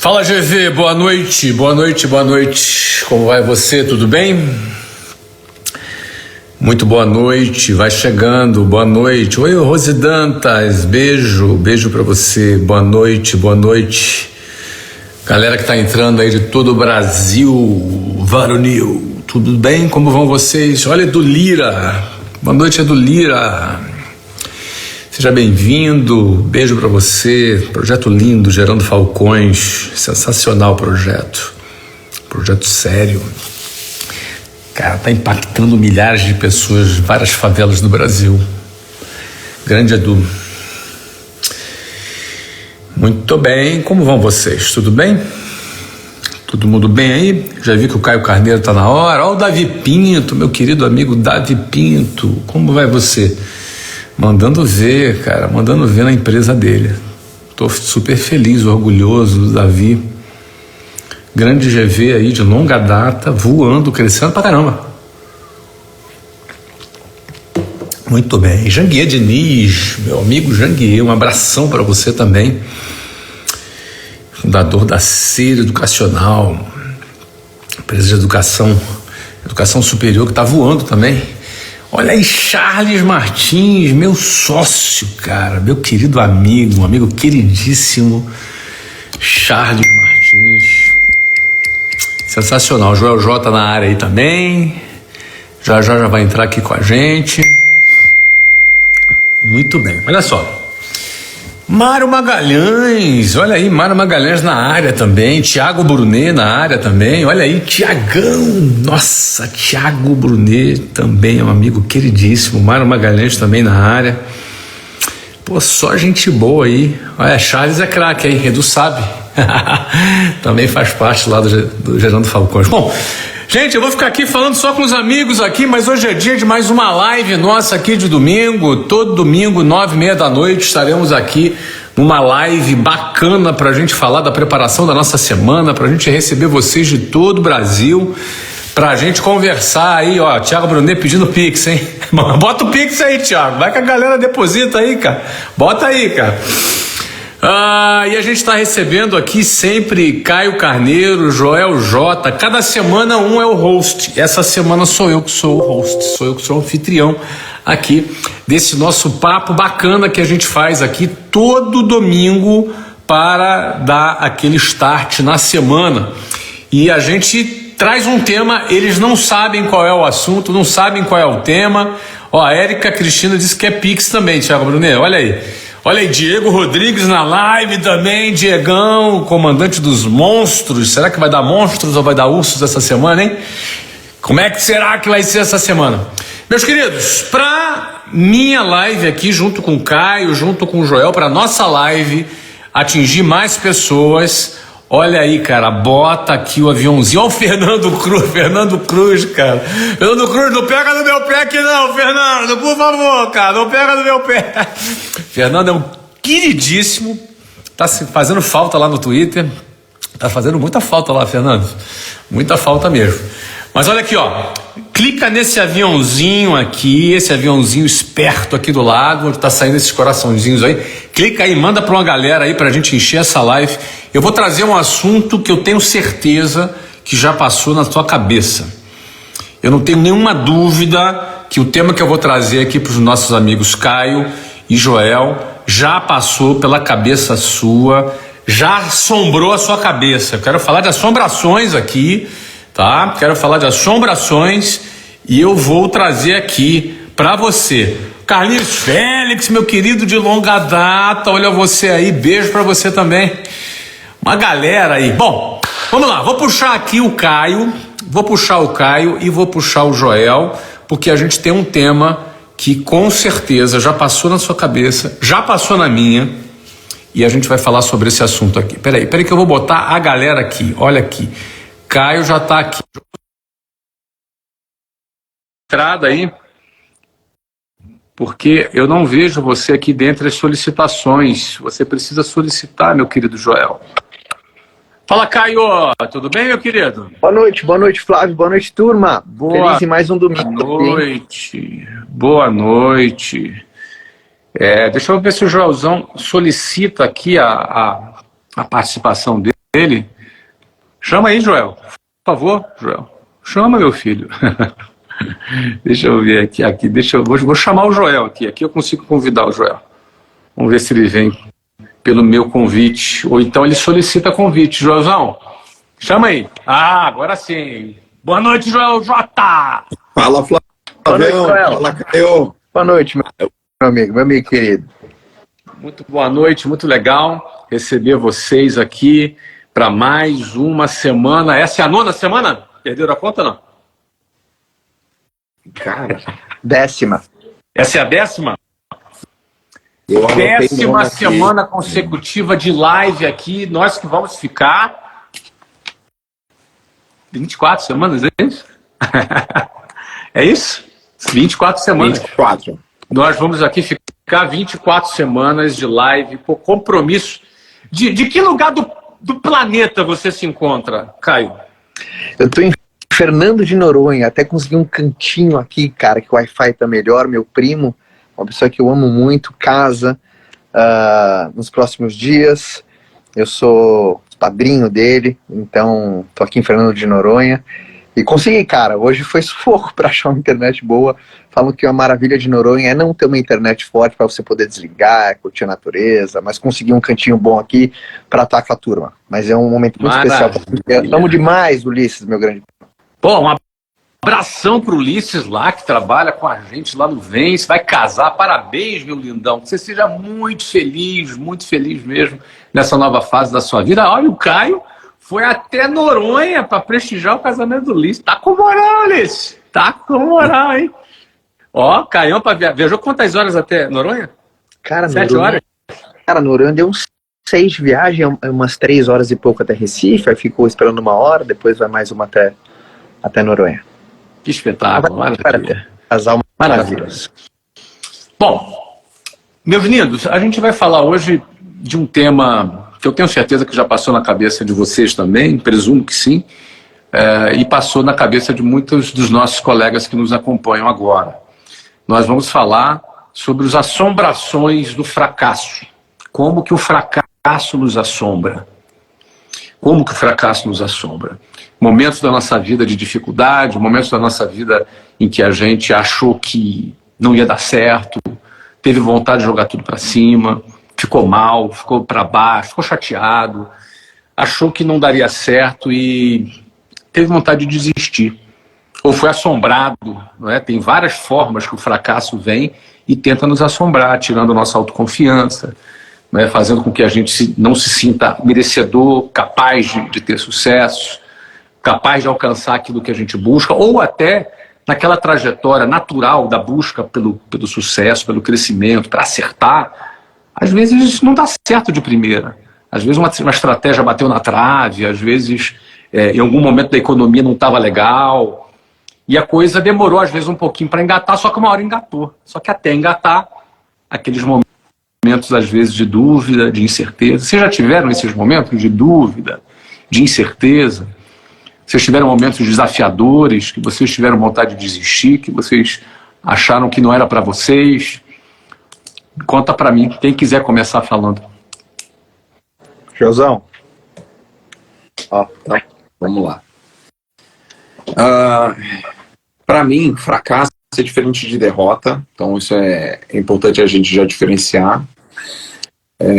Fala, GV, boa noite, boa noite, boa noite. Como vai você? Tudo bem? Muito boa noite, vai chegando, boa noite. Oi, Rose Dantas, beijo pra você, boa noite, boa noite. Galera que tá entrando aí de todo o Brasil, varonil, tudo bem? Como vão vocês? Olha, Edu Lira, boa noite, Edu Lira. Seja bem-vindo, beijo pra você. Projeto lindo, Gerando Falcões, sensacional projeto sério. Cara, tá impactando milhares de pessoas, várias favelas do Brasil. Grande Edu. Muito bem, como vão vocês? Tudo bem? Todo mundo bem aí? Já vi que o Caio Carneiro tá na hora. Ó, o Davi Pinto, meu querido amigo Davi Pinto. Como vai você? Mandando ver, cara, mandando ver na empresa dele. Tô super feliz, orgulhoso do Davi. Grande GV aí de longa data, voando, crescendo pra caramba. Muito bem. Janguier Diniz, meu amigo Janguier, um abração para você também. Fundador da Ser Educacional, empresa de educação superior que tá voando também. Olha aí, Charles Martins, meu sócio, cara, meu querido amigo, um amigo queridíssimo, Charles Martins. Sensacional. Joel J na área aí também. Já vai entrar aqui com a gente. Muito bem. Olha só. Mário Magalhães. Olha aí, Mário Magalhães na área também. Thiago Brunet na área também. Olha aí, Tiagão. Nossa, Thiago Brunet também é um amigo queridíssimo. Mário Magalhães também na área. Pô, só gente boa aí. Olha, Charles é craque aí. Edu sabe. Também faz parte lá do Gerando Falcões. Bom, gente, eu vou ficar aqui falando só com os amigos aqui, mas hoje é dia de mais uma live nossa aqui de domingo. Todo domingo, 9h30 da noite, estaremos aqui numa live bacana pra gente falar da preparação da nossa semana, pra gente receber vocês de todo o Brasil, pra gente conversar aí, ó. Thiago Brunet pedindo Pix, hein? Bota o Pix aí, Thiago. Vai que a galera deposita aí, cara. Bota aí, cara. E a gente está recebendo aqui sempre Caio Carneiro, Joel J. Cada semana um é o host. Essa semana sou eu que sou o host, sou eu que sou o anfitrião aqui desse nosso papo bacana que a gente faz aqui todo domingo para dar aquele start na semana. E a gente traz um tema, eles não sabem qual é o assunto, não sabem qual é o tema. Ó, a Érica Cristina disse que é Pix também, Thiago Brunet, olha aí. Olha aí, Diego Rodrigues na live também, Diegão, comandante dos monstros. Será que vai dar monstros ou vai dar ursos essa semana, hein? Como é que será que vai ser essa semana? Meus queridos, para minha live aqui, junto com o Caio, junto com o Joel, para nossa live atingir mais pessoas, olha aí, cara, bota aqui o aviãozinho. Olha o Fernando Cruz, cara. Fernando Cruz, não pega no meu pé aqui não, Fernando, por favor, cara, não pega no meu pé. Fernando é um queridíssimo, tá fazendo falta lá no Twitter, tá fazendo muita falta lá, Fernando, muita falta mesmo. Mas olha aqui, ó, clica nesse aviãozinho aqui, esse aviãozinho esperto aqui do lado, onde tá saindo esses coraçõezinhos aí, clica aí, manda pra uma galera aí pra gente encher essa live. Eu vou trazer um assunto que eu tenho certeza que já passou na tua cabeça. Eu não tenho nenhuma dúvida que o tema que eu vou trazer aqui pros nossos amigos Caio e Joel já passou pela cabeça sua, já assombrou a sua cabeça. Eu quero falar de assombrações aqui, tá? Quero falar de assombrações e eu vou trazer aqui para você. Carlinhos Félix, meu querido de longa data, olha você aí, beijo para você também. Uma galera aí. Bom, vamos lá, vou puxar aqui o Caio e vou puxar o Joel, porque a gente tem um tema que com certeza já passou na sua cabeça, já passou na minha, e a gente vai falar sobre esse assunto aqui. Peraí que eu vou botar a galera aqui, olha aqui. Caio já tá aqui. Entrada aí, porque eu não vejo você aqui dentre as solicitações. Você precisa solicitar, meu querido Joel. Fala, Caio, tudo bem, meu querido? Boa noite, Flávio, boa noite, turma. Feliz em mais um domingo. Boa noite. Deixa eu ver se o Joelzão solicita aqui a participação dele. dele. Chama aí, Joel. Por favor, Joel. Chama, meu filho. Deixa eu ver aqui. Vou chamar o Joel aqui. Aqui eu consigo convidar o Joel. Vamos ver se ele vem pelo meu convite. Ou então ele solicita convite. Joelzão, chama aí. Ah, agora sim. Boa noite, Joel J. Fala, Flávio. Boa noite, Joel. Fala, Caio. Boa noite, meu amigo querido. Muito boa noite, muito legal receber vocês aqui para mais uma semana. Essa é a 9ª semana? Perderam a conta, não? Cara, 10ª. Essa é a 10ª? Eu anotei 10ª semana consecutiva de live aqui. Nós que vamos ficar 24 semanas, é isso? É isso? 24 semanas. 24. Nós vamos aqui ficar 24 semanas de live por compromisso. De que lugar do planeta você se encontra, Caio? Eu tô em Fernando de Noronha, até consegui um cantinho aqui, cara, que o Wi-Fi tá melhor. Meu primo, uma pessoa que eu amo muito, casa nos próximos dias. Eu sou padrinho dele, então tô aqui em Fernando de Noronha. E consegui, cara, hoje foi sufoco para achar uma internet boa. Falam que a maravilha de Noronha é não ter uma internet forte para você poder desligar, curtir a natureza, mas consegui um cantinho bom aqui para estar com a turma. Mas é um momento muito especial. Eu amo demais, Ulisses, meu grande. Bom, um abração pro Ulisses lá, que trabalha com a gente lá no Vence, vai casar. Parabéns, meu lindão. Que você seja muito feliz mesmo nessa nova fase da sua vida. Olha, o Caio foi até Noronha para prestigiar o casamento do Ulisses. Tá com moral, Ulisses. Tá com moral, hein? Ó, Caião viajou quantas horas até Noronha? Cara, 7 horas? Cara, Noronha deu uns 6 de viagem, umas 3 horas e pouco até Recife, aí ficou esperando 1 hora, depois vai mais uma até Noronha. Que espetáculo, maravilha. Casal maravilhoso. Bom, meus lindos, a gente vai falar hoje de um tema que eu tenho certeza que já passou na cabeça de vocês também, presumo que sim, e passou na cabeça de muitos dos nossos colegas que nos acompanham agora. Nós vamos falar sobre as assombrações do fracasso. Como que o fracasso nos assombra? Como que o fracasso nos assombra? Momentos da nossa vida de dificuldade, momentos da nossa vida em que a gente achou que não ia dar certo, teve vontade de jogar tudo para cima, ficou mal, ficou para baixo, ficou chateado, achou que não daria certo e teve vontade de desistir. Ou foi assombrado, não é? Tem várias formas que o fracasso vem e tenta nos assombrar, tirando a nossa autoconfiança, né? Fazendo com que a gente não se sinta merecedor, capaz de ter sucesso, capaz de alcançar aquilo que a gente busca, ou até naquela trajetória natural da busca pelo sucesso, pelo crescimento, para acertar. Às vezes isso não dá certo de primeira. Às vezes uma estratégia bateu na trave, às vezes em algum momento da economia não estava legal, e a coisa demorou às vezes um pouquinho para engatar, só que uma hora engatou. Só que até engatar, aqueles momentos às vezes de dúvida, de incerteza. Vocês já tiveram esses momentos de dúvida, de incerteza? Vocês tiveram momentos desafiadores, que vocês tiveram vontade de desistir, que vocês acharam que não era para vocês? Conta para mim, quem quiser começar falando. Josão. Ó, tá. Vamos lá. Para mim, fracasso é diferente de derrota, então isso é importante a gente já diferenciar.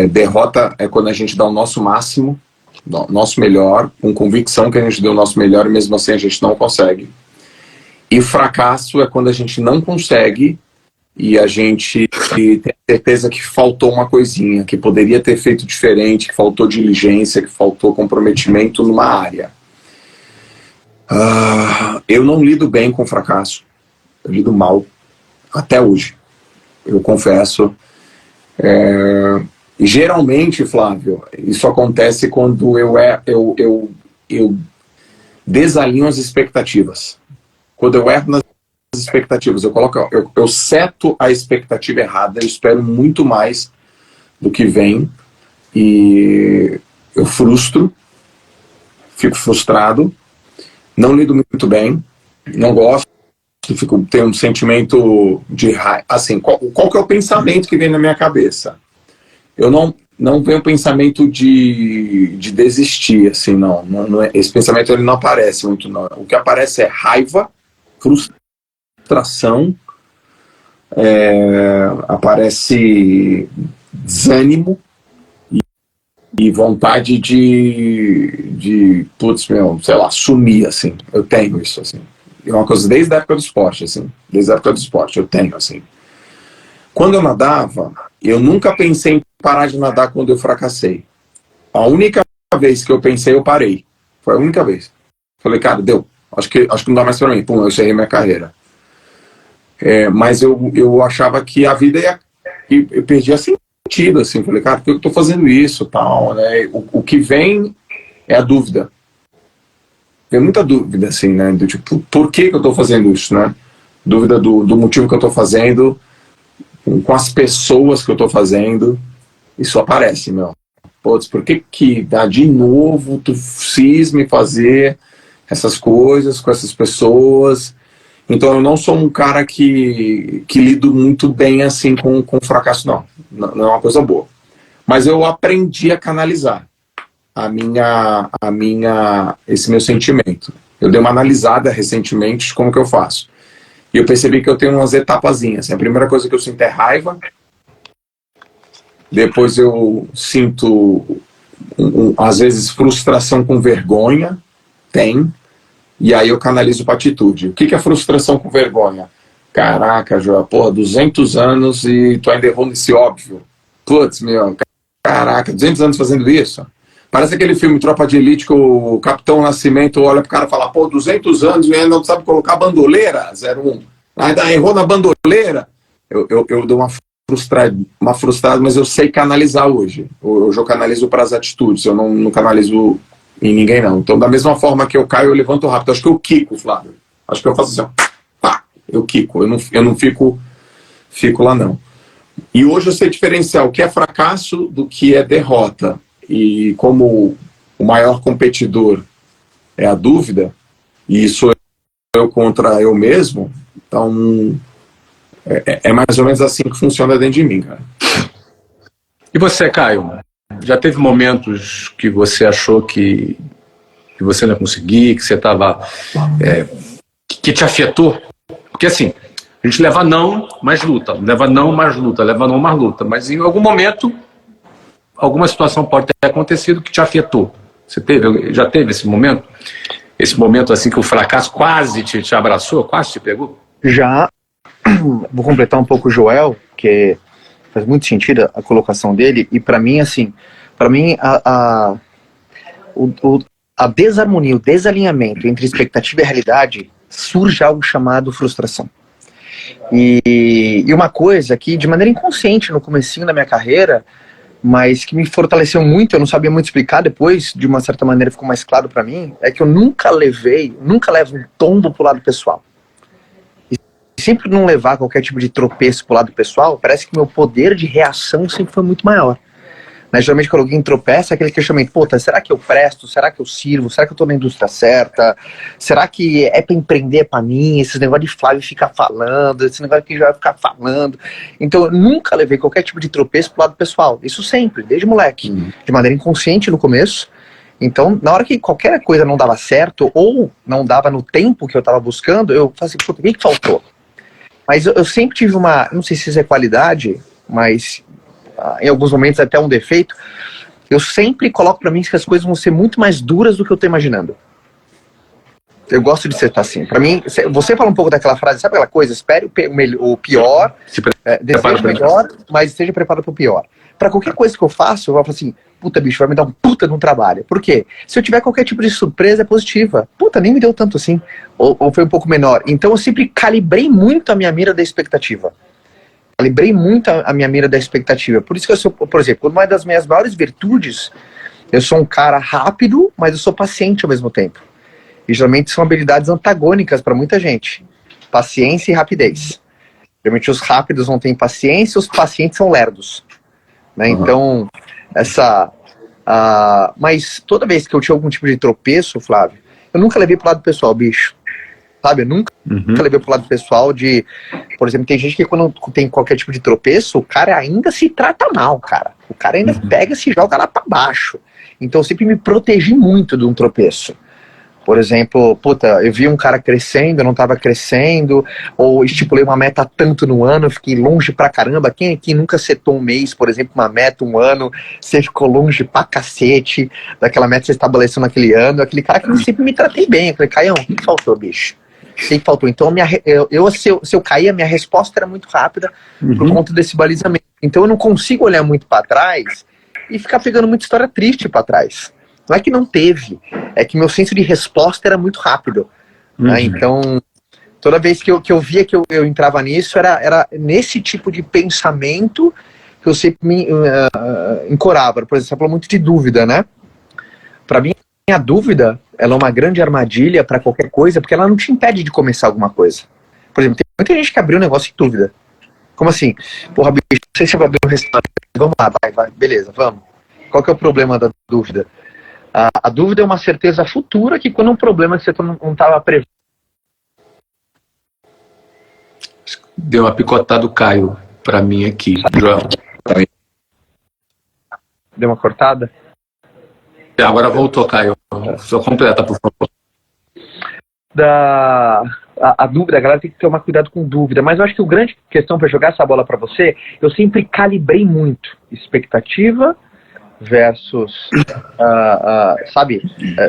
Derrota é quando a gente dá o nosso máximo, o nosso melhor, com convicção que a gente deu o nosso melhor e mesmo assim a gente não consegue. E fracasso é quando a gente não consegue e a gente tem certeza que faltou uma coisinha, que poderia ter feito diferente, que faltou diligência, que faltou comprometimento numa área. Eu não lido bem com fracasso. Eu lido mal. Até hoje. Eu confesso. E geralmente, Flávio, isso acontece quando eu desalinho as expectativas. Quando eu erro nas expectativas, eu seto a expectativa errada, eu espero muito mais do que vem e eu fico frustrado, não lido muito bem, não gosto, tenho um sentimento de raiva. Assim, qual que é o pensamento que vem na minha cabeça? Eu não vem o pensamento de desistir, assim, não é, esse pensamento ele não aparece muito, não. O que aparece é raiva, frustração, aparece desânimo e vontade putz, sei lá, sumir, assim. Eu tenho isso, assim. É uma coisa desde a época do esporte, assim. Desde a época do esporte, eu tenho, assim. Quando eu nadava, eu nunca pensei em parar de nadar quando eu fracassei. A única vez que eu pensei, eu parei. Foi a única vez. Falei, cara, deu. Acho que não dá mais pra mim. Pum, eu encerrei minha carreira. Mas eu achava que a vida eu perdia sentido, assim. Falei, cara, por que eu tô fazendo isso, tal, né? O que vem é a dúvida. Tem muita dúvida, assim, né? Do tipo, por que eu tô fazendo isso, né? Dúvida do motivo que eu tô fazendo, com as pessoas que eu tô fazendo. Isso aparece, meu. Putz, por que de novo tu cisma fazer essas coisas com essas pessoas? Então eu não sou um cara que lido muito bem assim com fracasso, não. Não é uma coisa boa. Mas eu aprendi a canalizar esse meu sentimento. Eu dei uma analisada recentemente de como que eu faço. E eu percebi que eu tenho umas etapazinhas. A primeira coisa que eu sinto é raiva. Depois eu sinto, às vezes, frustração com vergonha. Tem. E aí eu canalizo para atitude. O que é frustração com vergonha? Caraca, João, porra, 200 anos e tu ainda errou nesse óbvio. Putz, meu, caraca, 200 anos fazendo isso? Parece aquele filme Tropa de Elite que o Capitão Nascimento olha pro cara e fala, pô, 200 anos e ainda não sabe colocar bandoleira, 01. Ainda errou na bandoleira. Eu dou uma frustrada, mas eu sei canalizar hoje. Hoje eu canalizo para as atitudes, eu não canalizo em ninguém, não. Então, da mesma forma que eu caio, eu levanto rápido. Acho que eu quico, Flávio. Acho que eu faço assim, ó, pá, eu quico. Eu não fico lá, não. E hoje eu sei diferenciar o que é fracasso do que é derrota. E como o maior competidor é a dúvida, e sou eu contra eu mesmo, então é mais ou menos assim que funciona dentro de mim, cara. E você, Caio? Já teve momentos que você achou que você não ia conseguir, que você estava... que te afetou? Porque assim, a gente leva não, mais luta. Leva não, mais luta. Leva não, mais luta. Mas em algum momento, alguma situação pode ter acontecido que te afetou. Você já teve esse momento? Esse momento assim que o fracasso quase te abraçou, quase te pegou? Já. Vou completar um pouco o Joel, que faz muito sentido a colocação dele, e para mim, assim, a desarmonia, o desalinhamento entre expectativa e realidade, surge algo chamado frustração. E uma coisa que, de maneira inconsciente, no comecinho da minha carreira, mas que me fortaleceu muito, eu não sabia muito explicar, depois, de uma certa maneira, ficou mais claro para mim, é que eu nunca levo um tombo pro lado pessoal. Sempre não levar qualquer tipo de tropeço pro lado pessoal, parece que meu poder de reação sempre foi muito maior. Mas, geralmente, quando alguém tropeça, é aquele questionamento, puta, será que eu presto? Será que eu sirvo? Será que eu tô na indústria certa? Será que é pra empreender pra mim? Esses negócios de Flávio ficar falando, esse negócio que já vai ficar falando. Então, eu nunca levei qualquer tipo de tropeço pro lado pessoal. Isso sempre, desde moleque. De maneira inconsciente no começo. Então, na hora que qualquer coisa não dava certo, ou não dava no tempo que eu tava buscando, eu falei assim, puta, o que faltou? Mas eu sempre tive não sei se isso é qualidade, mas em alguns momentos até um defeito, eu sempre coloco pra mim que as coisas vão ser muito mais duras do que eu tô imaginando. Eu gosto de ser assim. Pra mim, você fala um pouco daquela frase, sabe aquela coisa, espere o pior, deseje o melhor, mas esteja preparado pro pior. Pra qualquer coisa que eu faço, eu vou falar assim, puta bicho, vai me dar um puta de um trabalho. Por quê? Se eu tiver qualquer tipo de surpresa, é positiva. Puta, nem me deu tanto assim. Ou foi um pouco menor. Então eu sempre calibrei muito a minha mira da expectativa. Calibrei muito a minha mira da expectativa. Por isso que eu sou, por exemplo, uma das minhas maiores virtudes, eu sou um cara rápido, mas eu sou paciente ao mesmo tempo. E geralmente são habilidades antagônicas para muita gente. Paciência e rapidez. Geralmente os rápidos não têm paciência, os pacientes são lerdos. Né? Então, mas toda vez que eu tinha algum tipo de tropeço, Flávio, eu nunca levei pro lado pessoal, bicho. sabe? Eu nunca levei pro lado pessoal de... Por exemplo, tem gente que quando tem qualquer tipo de tropeço, o cara ainda se trata mal, cara. O cara ainda pega e se joga lá pra baixo. Então eu sempre me protegi muito de um tropeço. Por exemplo, eu vi um cara crescendo, eu não tava crescendo, ou estipulei uma meta tanto no ano, fiquei longe pra caramba. Quem aqui nunca setou um mês, por exemplo, uma meta, um ano, você ficou longe pra cacete daquela meta que você estabeleceu naquele ano? Aquele cara que sempre me tratei bem. Eu falei, Caião, o que faltou, bicho? O que faltou? Então, se eu cair, a minha resposta era muito rápida por conta desse balizamento. Então, eu não consigo olhar muito pra trás e ficar pegando muita história triste pra trás. Não é que não teve, é que meu senso de resposta era muito rápido. Né? Então, toda vez que eu via que eu entrava nisso, era nesse tipo de pensamento que eu sempre me encorava. Por exemplo, você falou muito de dúvida, né? Para mim, a dúvida, ela é uma grande armadilha para qualquer coisa, porque ela não te impede de começar alguma coisa. Por exemplo, tem muita gente que abriu um negócio em dúvida. Como assim? Porra, bicho, não sei se eu vou abrir um restaurante. Vamos lá, vai, beleza, vamos. Qual que é o problema da dúvida? A dúvida é uma certeza futura que quando um problema que você não estava prevendo. Deu uma picotada do Caio para mim aqui, João. Deu uma cortada? Agora voltou, Caio. Só completa, por favor. A dúvida, a galera tem que tomar cuidado com dúvida, mas eu acho que a grande questão para jogar essa bola para você, eu sempre calibrei muito expectativa versus,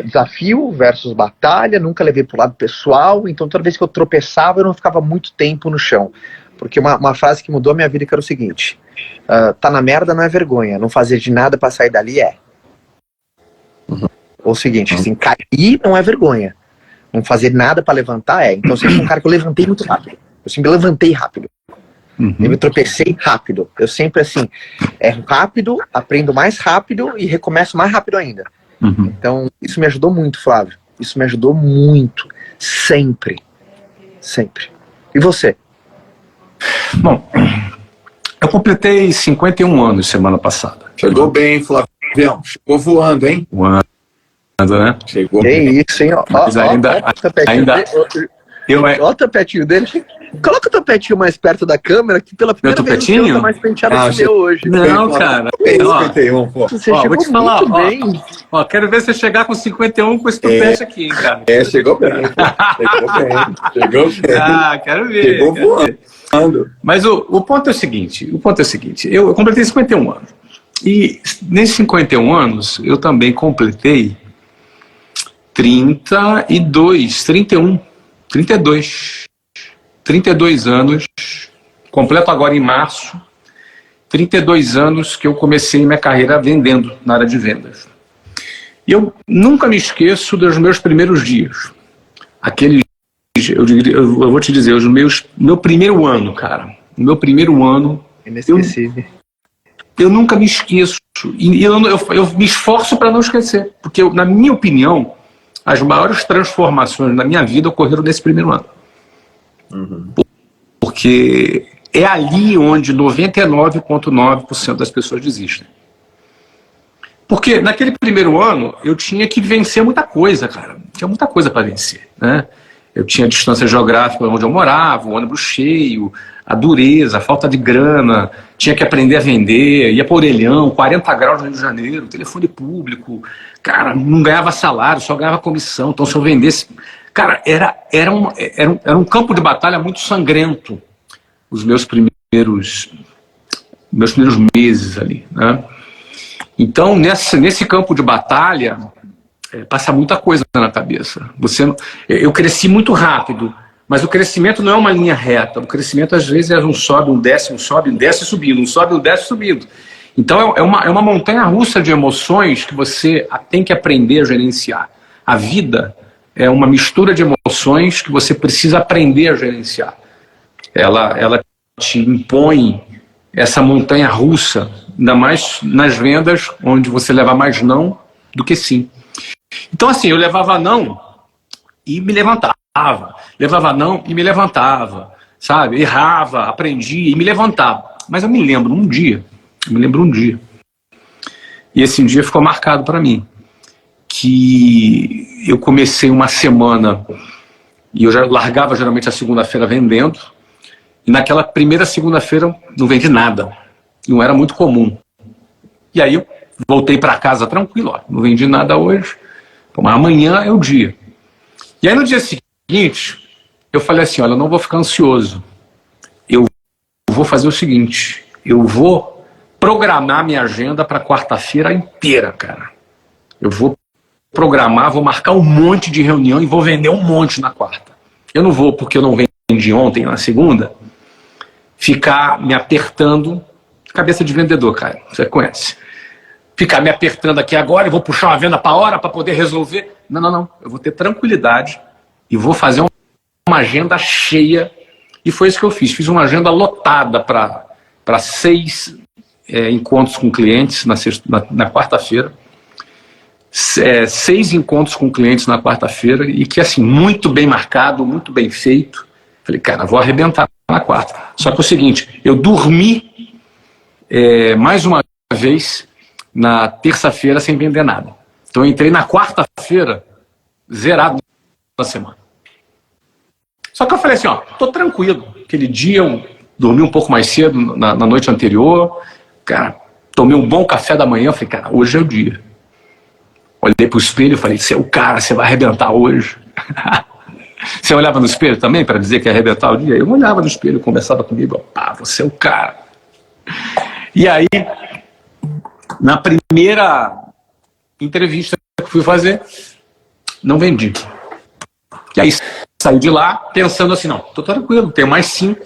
desafio versus batalha, nunca levei pro lado pessoal, então toda vez que eu tropeçava eu não ficava muito tempo no chão, porque uma frase que mudou a minha vida que era o seguinte, tá na merda não é vergonha, não fazer de nada pra sair dali é. Ou o seguinte, assim, cair não é vergonha, não fazer nada pra levantar é. Então eu sempre fui um cara que eu levantei muito rápido, eu sempre levantei rápido. Eu me tropecei rápido. Eu sempre, assim, erro rápido, aprendo mais rápido e recomeço mais rápido ainda. Então, isso me ajudou muito, Flávio. Isso me ajudou muito. Sempre. Sempre. E você? Bom, eu completei 51 anos semana passada. Chegou bem, Flávio. Chegou voando, hein? Voando, né? Chegou que bem. isso, hein? Mas ainda... Olha o tapetinho dele. Coloca o tapetinho mais perto da câmera, que pela primeira vez o tá mais penteado que o meu hoje. Não, cara. 51, pô. Você Ó, chegou vou te falar, muito bem. Ó, quero ver você chegar com 51 com esse tupete aqui, hein, cara. Chegou bem, pô. Chegou bem. Ah, quero ver. Chegou voando. Mas o ponto é o seguinte, eu completei 51 anos. E nesses 51 anos, eu também completei 32 anos, completo agora em março, 32 anos que eu comecei minha carreira vendendo, na área de vendas. E eu nunca me esqueço dos meus primeiros dias. Eu vou te dizer, meu primeiro ano, cara. O meu primeiro ano, inesquecível. Eu nunca me esqueço. E eu me esforço para não esquecer. Porque, na minha opinião, as maiores transformações na minha vida ocorreram nesse primeiro ano. Porque é ali onde 99,9% das pessoas desistem. Porque naquele primeiro ano eu tinha que vencer muita coisa, cara. Tinha muita coisa para vencer, né? Eu tinha a distância geográfica onde eu morava, o ônibus cheio, a dureza, a falta de grana, tinha que aprender a vender, ia para Orelhão, 40 graus no Rio de Janeiro, telefone público, cara, não ganhava salário, só ganhava comissão, então se eu vendesse... Cara, era um campo de batalha muito sangrento, os meus primeiros meses ali, né? Então, nesse campo de batalha, passa muita coisa na cabeça. Eu cresci muito rápido, mas o crescimento não é uma linha reta. O crescimento, às vezes, é um sobe, um desce subindo, um sobe, um desce subindo. Então, é uma montanha-russa de emoções que você tem que aprender a gerenciar. A vida é uma mistura de emoções que você precisa aprender a gerenciar. Ela te impõe essa montanha-russa, ainda mais nas vendas, onde você leva mais não do que sim. Então, assim, eu levava não e me levantava. Levava não e me levantava. Sabe? Errava, aprendia e me levantava. Mas eu me lembro um dia. E esse dia ficou marcado para mim. Que eu comecei uma semana E eu já largava geralmente a segunda-feira vendendo. E naquela primeira segunda-feira não vendi nada. Não era muito comum. E aí eu voltei para casa tranquilo, ó, não vendi nada hoje, mas amanhã é o dia. E aí no dia seguinte, eu falei assim, olha, eu não vou ficar ansioso. Eu vou fazer o seguinte, eu vou programar minha agenda para quarta-feira inteira, cara. Eu vou programar, vou marcar um monte de reunião e vou vender um monte na quarta. Eu não vou, porque eu não vendi ontem, na segunda, ficar me apertando, cabeça de vendedor, cara, você conhece. Ficar me apertando aqui agora e vou puxar uma venda para hora para poder resolver. Não, não, não. Eu vou ter tranquilidade e vou fazer uma agenda cheia. E foi isso que eu fiz. Fiz uma agenda lotada para 6 encontros com clientes na quarta-feira. 6 encontros com clientes na quarta-feira e que, assim, muito bem marcado, muito bem feito. Falei, cara, vou arrebentar na quarta. Só que é o seguinte, eu dormi mais uma vez na terça-feira sem vender nada. Então eu entrei na quarta-feira zerado na semana. Só que eu falei assim, ó, tô tranquilo. Aquele dia eu dormi um pouco mais cedo na noite anterior, cara, tomei um bom café da manhã, falei, cara, hoje é o dia. Olhei pro espelho e falei, você é o cara, você vai arrebentar hoje. Você olhava no espelho também para dizer que ia arrebentar o dia? Eu olhava no espelho, conversava comigo, pá, você é o cara. E aí, na primeira entrevista que fui fazer, não vendi. E aí saí de lá pensando assim, não, tô tranquilo, tenho mais 5,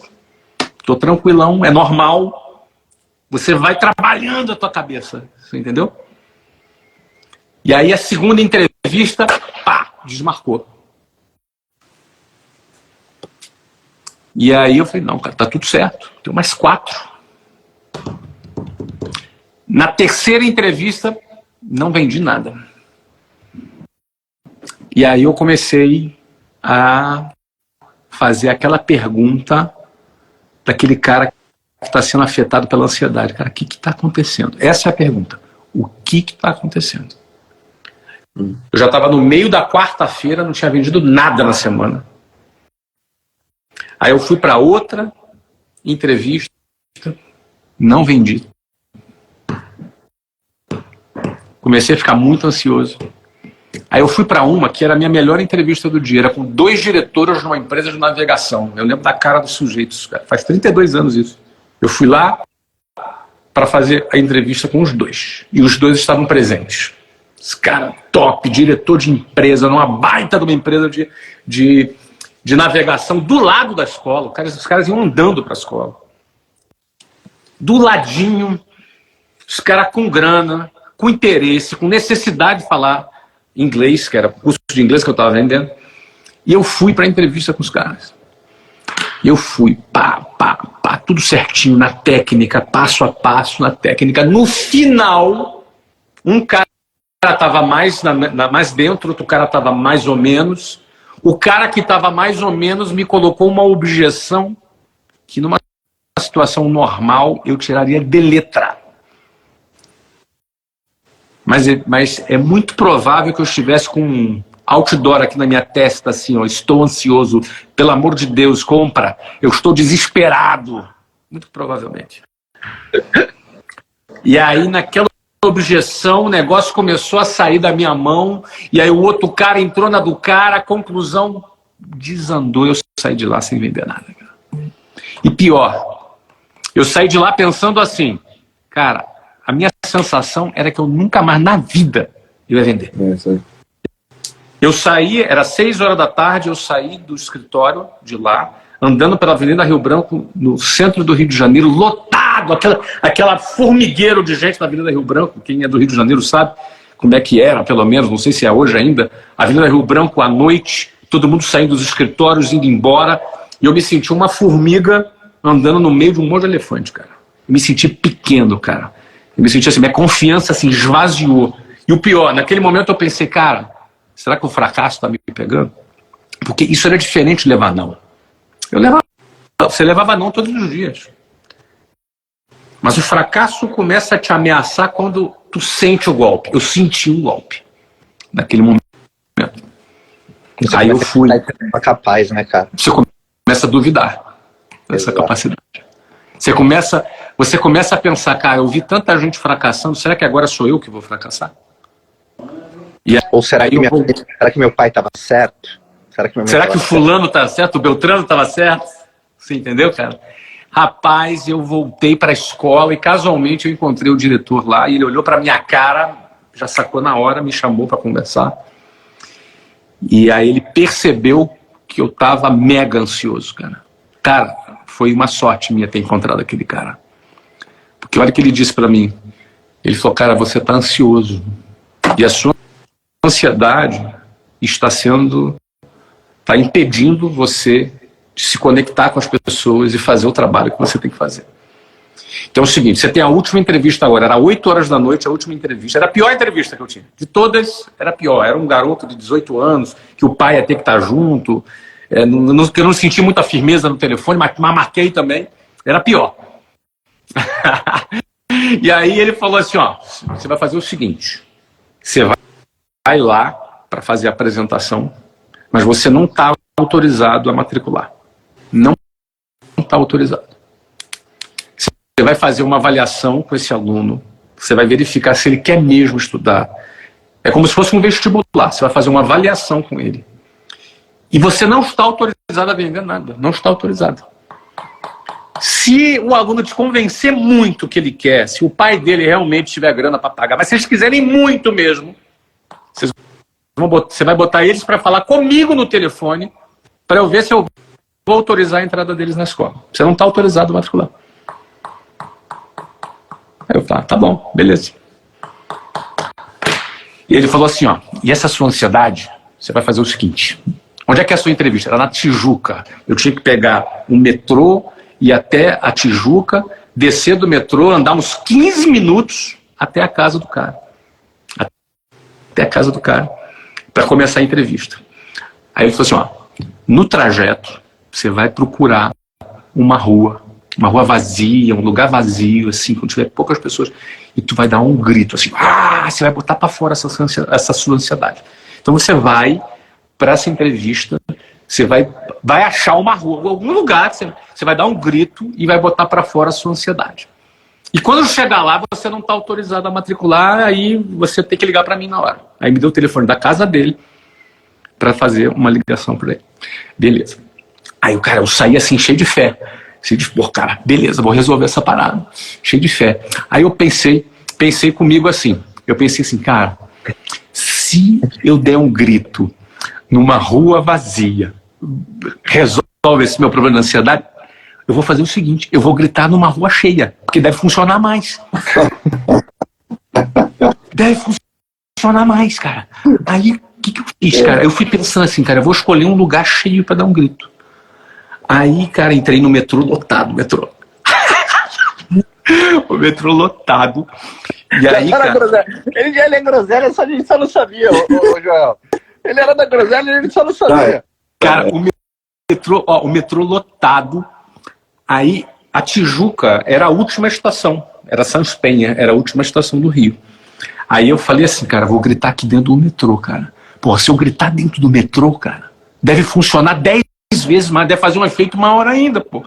tô tranquilão, é normal. Você vai trabalhando a tua cabeça, você entendeu? E aí a segunda entrevista, pá, desmarcou. E aí eu falei, não, cara, tá tudo certo, tenho mais 4. Na terceira entrevista, não vendi nada. E aí eu comecei a fazer aquela pergunta daquele cara que está sendo afetado pela ansiedade. Cara, o que está acontecendo? Essa é a pergunta. O que está acontecendo? Eu já estava no meio da quarta-feira, não tinha vendido nada na semana. Aí eu fui para outra entrevista, não vendi. Comecei a ficar muito ansioso. Aí eu fui para uma que era a minha melhor entrevista do dia. Era com 2 diretores de uma empresa de navegação. Eu lembro da cara dos sujeitos, cara. Faz 32 anos isso. Eu fui lá para fazer a entrevista com os 2. E os 2 estavam presentes. Esse cara top, diretor de empresa, numa baita de uma empresa de navegação do lado da escola. Os caras iam andando para a escola. Do ladinho, os caras com grana, com interesse, com necessidade de falar inglês, que era o curso de inglês que eu estava vendendo. E eu fui para a entrevista com os caras. Eu fui, tudo certinho, na técnica, passo a passo, na técnica. No final, um cara estava mais dentro, outro cara estava mais ou menos. O cara que estava mais ou menos me colocou uma objeção que numa situação normal eu tiraria de letra. Mas é muito provável que eu estivesse com um outdoor aqui na minha testa, assim, ó, estou ansioso, pelo amor de Deus, compra, eu estou desesperado. Muito provavelmente. E aí, naquela objeção, o negócio começou a sair da minha mão, e aí o outro cara entrou na do cara, a conclusão desandou, eu saí de lá sem vender nada. E pior, eu saí de lá pensando assim, cara, a minha sensação era que eu nunca mais na vida ia vender. Eu saí, era 6 horas da tarde, eu saí do escritório de lá, andando pela Avenida Rio Branco, no centro do Rio de Janeiro, lotado, aquela formigueiro de gente na Avenida Rio Branco. Quem é do Rio de Janeiro sabe como é que era, pelo menos, não sei se é hoje ainda. A Avenida Rio Branco à noite, todo mundo saindo dos escritórios, indo embora, e eu me senti uma formiga andando no meio de um monte de elefante, cara. Eu me senti pequeno, cara. Eu me senti assim, minha confiança assim, esvaziou. E o pior, naquele momento eu pensei, cara, será que o fracasso está me pegando? Porque isso era diferente de levar não. Você levava não todos os dias. Mas o fracasso começa a te ameaçar quando tu sente o golpe. Eu senti um golpe naquele momento. Aí eu fui. Capaz, né, cara? Você começa a duvidar dessa capacidade. Você começa a pensar, cara, eu vi tanta gente fracassando, será que agora sou eu que vou fracassar? Ou será que meu pai estava certo? Será que o fulano tá certo? O Beltrano estava certo? Você entendeu, cara? Rapaz, eu voltei para a escola e casualmente eu encontrei o diretor lá e ele olhou para minha cara, já sacou na hora, me chamou para conversar. E aí ele percebeu que eu tava mega ansioso, cara. Cara, foi uma sorte minha ter encontrado aquele cara. Porque olha o que ele disse para mim. Ele falou, cara, você tá ansioso. E a sua ansiedade está impedindo você de se conectar com as pessoas e fazer o trabalho que você tem que fazer. Então é o seguinte, você tem a última entrevista agora, era 8 horas da noite a última entrevista, era a pior entrevista que eu tinha. De todas, era a pior. Era um garoto de 18 anos, que o pai ia ter que estar junto, que eu não senti muita firmeza no telefone, mas marquei também, era a pior. E aí ele falou assim, ó, você vai fazer o seguinte, você vai lá para fazer a apresentação, mas você não está autorizado a matricular. Não está autorizado. Você vai fazer uma avaliação com esse aluno, você vai verificar se ele quer mesmo estudar. É como se fosse um vestibular, você vai fazer uma avaliação com ele. E você não está autorizado a vender nada, não está autorizado. Se o aluno te convencer muito que ele quer, se o pai dele realmente tiver grana para pagar, mas se eles quiserem muito mesmo, você vai botar eles para falar comigo no telefone, para eu ver se eu vou autorizar a entrada deles na escola. Você não está autorizado a matricular. Aí eu falei, tá bom, beleza. E ele falou assim, ó, e essa sua ansiedade, você vai fazer o seguinte, onde é que é a sua entrevista? Era na Tijuca. Eu tinha que pegar um metrô, ir até a Tijuca, descer do metrô, andar uns 15 minutos até a casa do cara. Até a casa do cara, para começar a entrevista. Aí ele falou assim, ó, no trajeto, você vai procurar uma rua vazia, um lugar vazio, assim, quando tiver poucas pessoas, e tu vai dar um grito, assim, você vai botar para fora essa sua ansiedade. Então você vai para essa entrevista, você vai achar uma rua, algum lugar, você vai dar um grito e vai botar para fora a sua ansiedade. E quando chegar lá, você não está autorizado a matricular, aí você tem que ligar para mim na hora. Aí me deu o telefone da casa dele para fazer uma ligação para ele. Beleza. Aí o cara, eu saí assim, cheio de fé. Pô, cara, beleza, vou resolver essa parada. Cheio de fé. Aí eu pensei comigo assim. Eu pensei assim, cara, se eu der um grito numa rua vazia, resolve esse meu problema de ansiedade, eu vou fazer o seguinte, eu vou gritar numa rua cheia, porque deve funcionar mais. Deve funcionar mais, cara. Aí, o que eu fiz, cara? Eu fui pensando assim, cara, eu vou escolher um lugar cheio para dar um grito. Aí, cara, entrei no metrô lotado, o metrô lotado. E aí, cara... Ele é groselha, a gente só não sabia, ô Joel. Ele era da groselha e ele só não sabia. Cara, o metrô lotado. Aí, a Tijuca era a última estação. Era Sans Penha, era a última estação do Rio. Aí eu falei assim, cara, vou gritar aqui dentro do metrô, cara. Pô, se eu gritar dentro do metrô, cara, deve funcionar 10 vezes mais, deve fazer um efeito maior ainda, pô.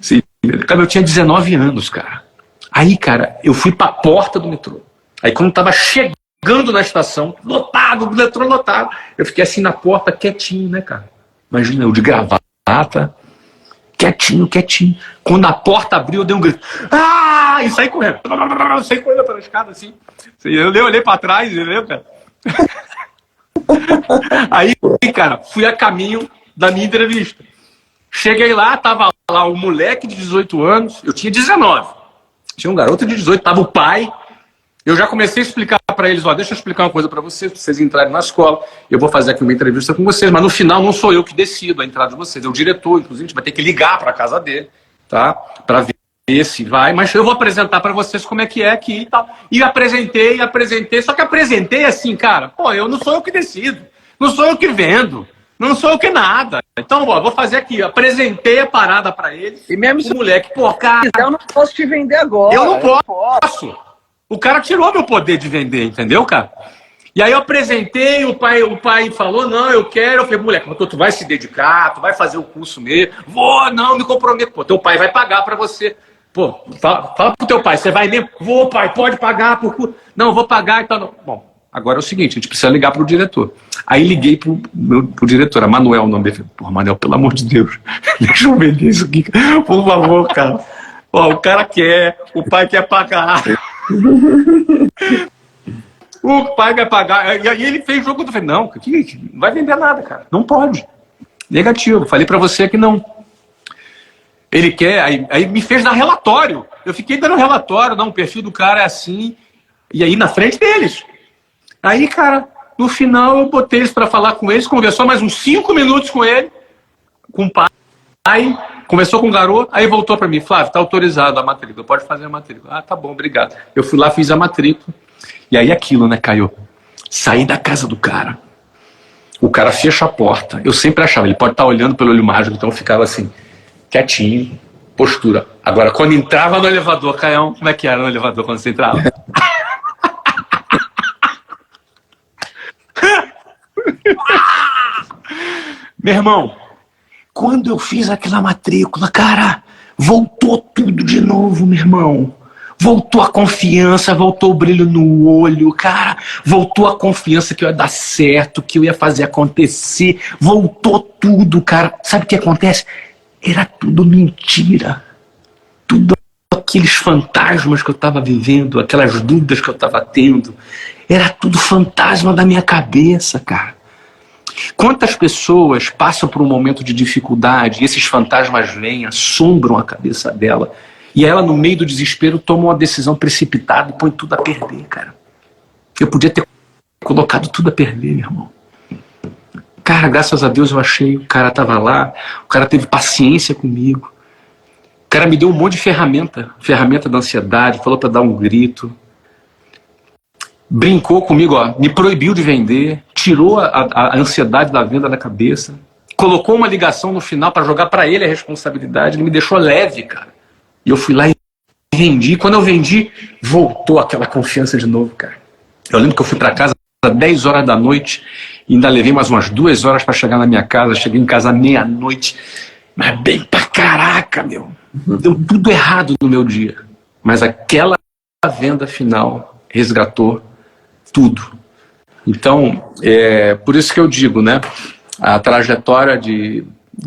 Sim, eu tinha 19 anos, cara. Aí, cara, eu fui pra porta do metrô. Aí quando tava chegando na estação, lotado, o metrô lotado, eu fiquei assim na porta, quietinho, né, cara? Imagina, eu de gravata, quietinho. Quando a porta abriu, eu dei um grito. E saí correndo. Saí correndo pela escada, assim. Eu olhei pra trás, entendeu, cara? Aí, cara, fui a caminho da minha entrevista. Cheguei lá, tava lá um moleque de 18 anos, eu tinha 19. Tinha um garoto de 18, tava o pai. Eu já comecei a explicar para eles, deixa eu explicar uma coisa para vocês entrarem na escola, eu vou fazer aqui uma entrevista com vocês, mas no final não sou eu que decido a entrada de vocês, é o diretor, inclusive a gente vai ter que ligar para a casa dele, tá? Para ver se vai, mas eu vou apresentar para vocês como é que é aqui e tal. E apresentei, só que apresentei assim, cara, pô, eu não sou eu que decido, não sou eu que vendo, não sou eu que nada. Então, vou fazer aqui, apresentei a parada para eles, e mesmo o moleque, pô, cara... Eu não posso te vender agora. Eu não posso. O cara tirou meu poder de vender, entendeu, cara? E aí eu apresentei, o pai falou, não, eu quero. Eu falei, moleque, mas tu vai se dedicar, tu vai fazer o curso mesmo. Vou, não, me comprometo. Pô, teu pai vai pagar pra você. Pô, fala pro teu pai, você vai mesmo? Vou, pai, pode pagar por curso. Não, vou pagar e tal. Não. Bom, agora é o seguinte, a gente precisa ligar pro diretor. Aí liguei pro diretor, a Manuel, o nome dele. Pô, Manuel, pelo amor de Deus, deixa eu vender isso aqui. Por favor, cara. Ó, o cara quer, o pai quer pagar. O pai vai pagar. E aí ele fez o jogo. Eu falei, não, não vai vender nada, cara. Não pode. Negativo. Falei pra você que não. Ele quer, aí me fez dar relatório. Eu fiquei dando relatório, não, o perfil do cara é assim. E aí na frente deles. Aí, cara, no final eu botei eles pra falar com eles, conversou mais uns 5 minutos com ele, com o pai. Aí conversou com o garoto, aí voltou pra mim, Flávio, tá autorizado a matrícula, pode fazer a matrícula. Ah, tá bom, obrigado. Eu fui lá, fiz a matrícula. E aí aquilo, né, Caio? Saí da casa do cara. O cara fecha a porta. Eu sempre achava, ele pode estar olhando pelo olho mágico, então eu ficava assim, quietinho, postura. Agora, quando entrava no elevador, Caião, como é que era no elevador quando você entrava? Meu irmão, quando eu fiz aquela matrícula, cara, voltou tudo de novo, meu irmão. Voltou a confiança, voltou o brilho no olho, cara. Voltou a confiança que eu ia dar certo, que eu ia fazer acontecer. Voltou tudo, cara. Sabe o que acontece? Era tudo mentira. Tudo aqueles fantasmas que eu estava vivendo, aquelas dúvidas que eu estava tendo. Era tudo fantasma da minha cabeça, cara. Quantas pessoas passam por um momento de dificuldade e esses fantasmas vêm, assombram a cabeça dela. E ela, no meio do desespero, toma uma decisão precipitada e põe tudo a perder, cara. Eu podia ter colocado tudo a perder, meu irmão. Cara, graças a Deus eu achei, o cara tava lá, o cara teve paciência comigo. O cara me deu um monte de ferramenta da ansiedade, falou pra dar um grito. Brincou comigo, ó, me proibiu de vender, tirou a ansiedade da venda da cabeça, colocou uma ligação no final pra jogar pra ele a responsabilidade, ele me deixou leve, cara. E eu fui lá e vendi. Quando eu vendi, voltou aquela confiança de novo, cara. Eu lembro que eu fui pra casa às 10 horas da noite, e ainda levei mais umas 2 horas pra chegar na minha casa. Cheguei em casa à meia-noite, mas bem pra caraca, meu. Deu tudo errado no meu dia. Mas aquela venda final resgatou tudo. Então, por isso que eu digo, né? A trajetória de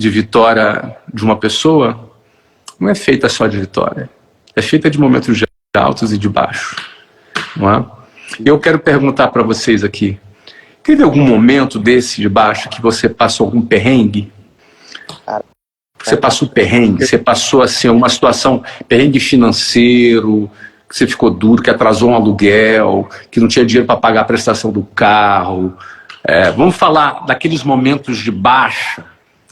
vitória de uma pessoa não é feita só de vitória. É feita de momentos de altos e de baixos. Não é? Eu quero perguntar para vocês aqui, teve algum momento desse de baixo que você passou algum perrengue? Você passou perrengue? Você passou assim, uma situação, perrengue financeiro, que você ficou duro, que atrasou um aluguel, que não tinha dinheiro para pagar a prestação do carro. Vamos falar daqueles momentos de baixa,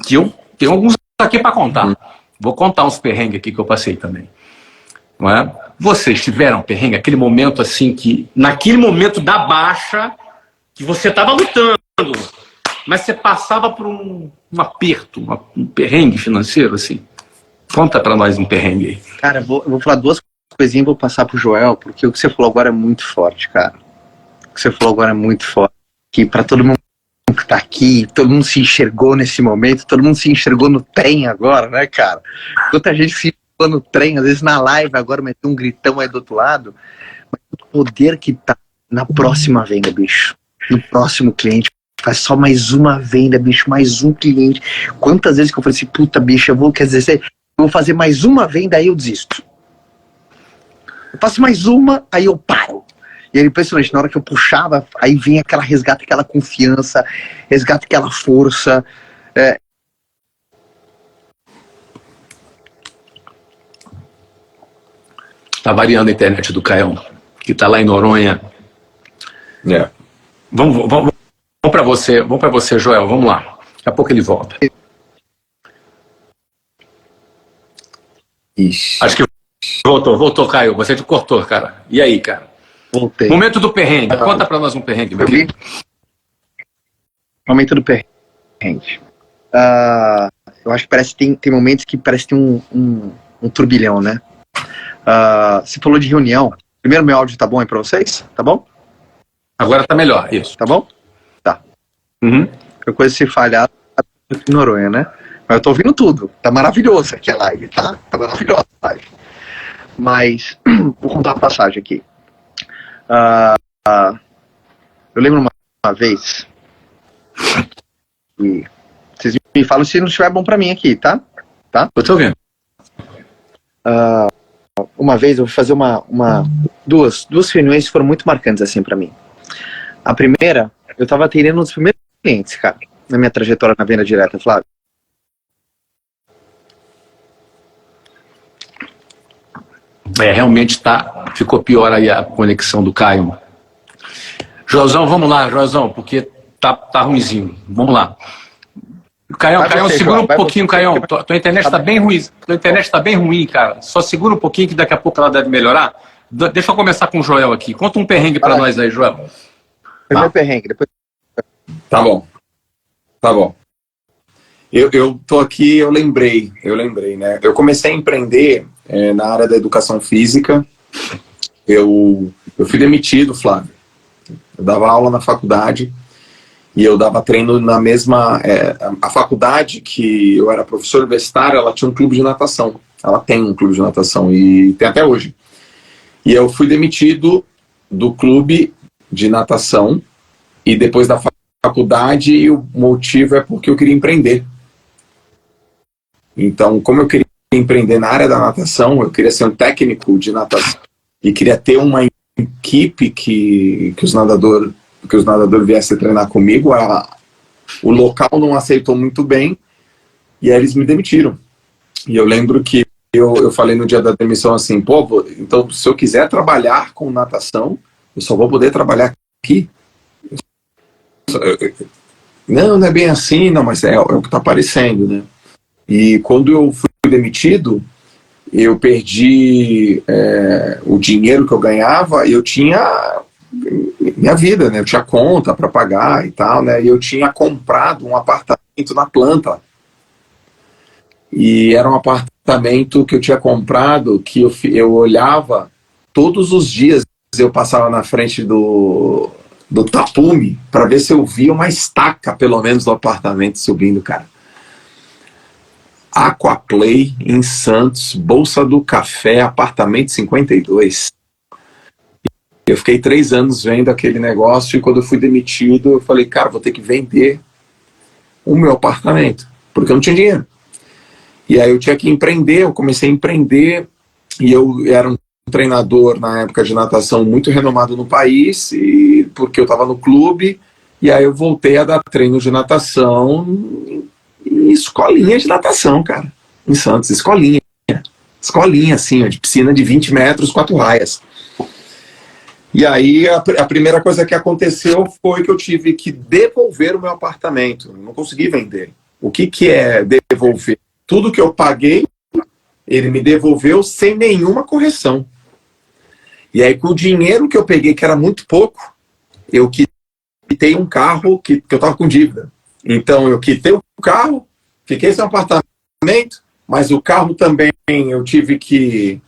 que eu tenho alguns aqui para contar. Vou contar uns perrengues aqui que eu passei também. Não é? Vocês tiveram perrengue? Aquele momento assim que, naquele momento da baixa, que você estava lutando, mas você passava por um aperto, um perrengue financeiro, assim. Conta para nós um perrengue aí. Cara, eu vou falar 2 coisinhas e vou passar pro Joel, porque o que você falou agora é muito forte, cara. O que você falou agora é muito forte. Que para todo mundo que tá aqui, todo mundo se enxergou nesse momento, todo mundo se enxergou no trem agora, né, cara? Quanta gente se enxergou no trem, às vezes na live agora, meteu um gritão aí do outro lado. Mas o poder que tá na próxima venda, bicho. No próximo cliente. Faz só mais uma venda, bicho, mais um cliente. Quantas vezes que eu falei assim, puta, bicho, eu vou fazer mais uma venda, aí eu desisto. Eu faço mais uma, aí eu paro. E é impressionante, na hora que eu puxava, aí vem aquela resgata, aquela confiança, resgata aquela força. Tá variando a internet do Caião, que tá lá em Noronha. Vamos para você, Joel, vamos lá. Daqui a pouco ele volta. Ixi. Acho que voltou, Caio. Você te cortou, cara. E aí, cara? Voltei. Momento do perrengue. Conta pra nós um perrengue, meu querido. Momento do perrengue. Eu acho que tem momentos que parece que tem um turbilhão, né? Você falou de reunião. Primeiro, meu áudio tá bom aí pra vocês? Tá bom? Agora tá melhor, isso. Tá bom? Tá. Uhum. Qualquer coisa se falhar, aqui em Noronha, né? Mas eu tô ouvindo tudo. Tá maravilhoso aqui a live, tá? Tá maravilhosa a live. Mas, vou contar uma passagem aqui. Eu lembro uma vez, e vocês me falam se não estiver bom pra mim aqui, tá? Eu tô ouvindo. Uma vez eu fui fazer duas reuniões que foram muito marcantes assim pra mim. A primeira, eu tava atendendo um dos primeiros clientes, cara, na minha trajetória na venda direta, Flávio. Realmente ficou pior aí a conexão do Caio. Joãozão, vamos lá, Joãozão, porque tá ruimzinho. Vamos lá. Caião, segura um pouquinho, Caião. Tua internet tá bem ruim. Tua internet tá bem ruim, cara. Só segura um pouquinho que daqui a pouco ela deve melhorar. Deixa eu começar com o Joel aqui. Conta um perrengue pra nós aí, Joel. Primeiro perrengue, depois... Tá bom. Eu tô aqui, eu lembrei, né? Eu comecei a empreender na área da educação física. Eu fui demitido, Flávio. Eu dava aula na faculdade e eu dava treino na mesma... a faculdade que eu era professor universitário, ela tinha um clube de natação. Ela tem um clube de natação e tem até hoje. E eu fui demitido do clube de natação e depois da faculdade o motivo é porque eu queria empreender. Então, como eu queria empreender na área da natação, eu queria ser um técnico de natação e queria ter uma equipe que os nadadores viessem treinar comigo. O local não aceitou muito bem e aí eles me demitiram. E eu lembro que eu falei no dia da demissão assim, pô, então se eu quiser trabalhar com natação, eu só vou poder trabalhar aqui? Não é bem assim, não, mas é o que está aparecendo, né? E quando eu fui demitido, eu perdi o dinheiro que eu ganhava e eu tinha minha vida, né? Eu tinha conta para pagar e tal, né? E eu tinha comprado um apartamento na planta. E era um apartamento que eu tinha comprado que eu olhava todos os dias, eu passava na frente do tapume para ver se eu via uma estaca, pelo menos, do apartamento subindo, cara. Aquaplay em Santos, Bolsa do Café, apartamento 52. Eu fiquei 3 anos vendo aquele negócio e quando eu fui demitido, eu falei, cara, vou ter que vender o meu apartamento, porque eu não tinha dinheiro. E aí eu tinha que empreender, eu comecei a empreender e eu era um treinador na época de natação muito renomado no país, e porque eu estava no clube, e aí eu voltei a dar treino de natação em escolinha de natação, cara, em Santos, escolinha assim, de piscina de 20 metros, 4 raias. E aí a primeira coisa que aconteceu foi que eu tive que devolver o meu apartamento, eu não consegui vender. O que é devolver? Tudo que eu paguei, ele me devolveu sem nenhuma correção. E aí com o dinheiro que eu peguei, que era muito pouco, eu quitei um carro que eu estava com dívida. Então eu quitei o carro, fiquei sem apartamento, mas o carro também eu tive que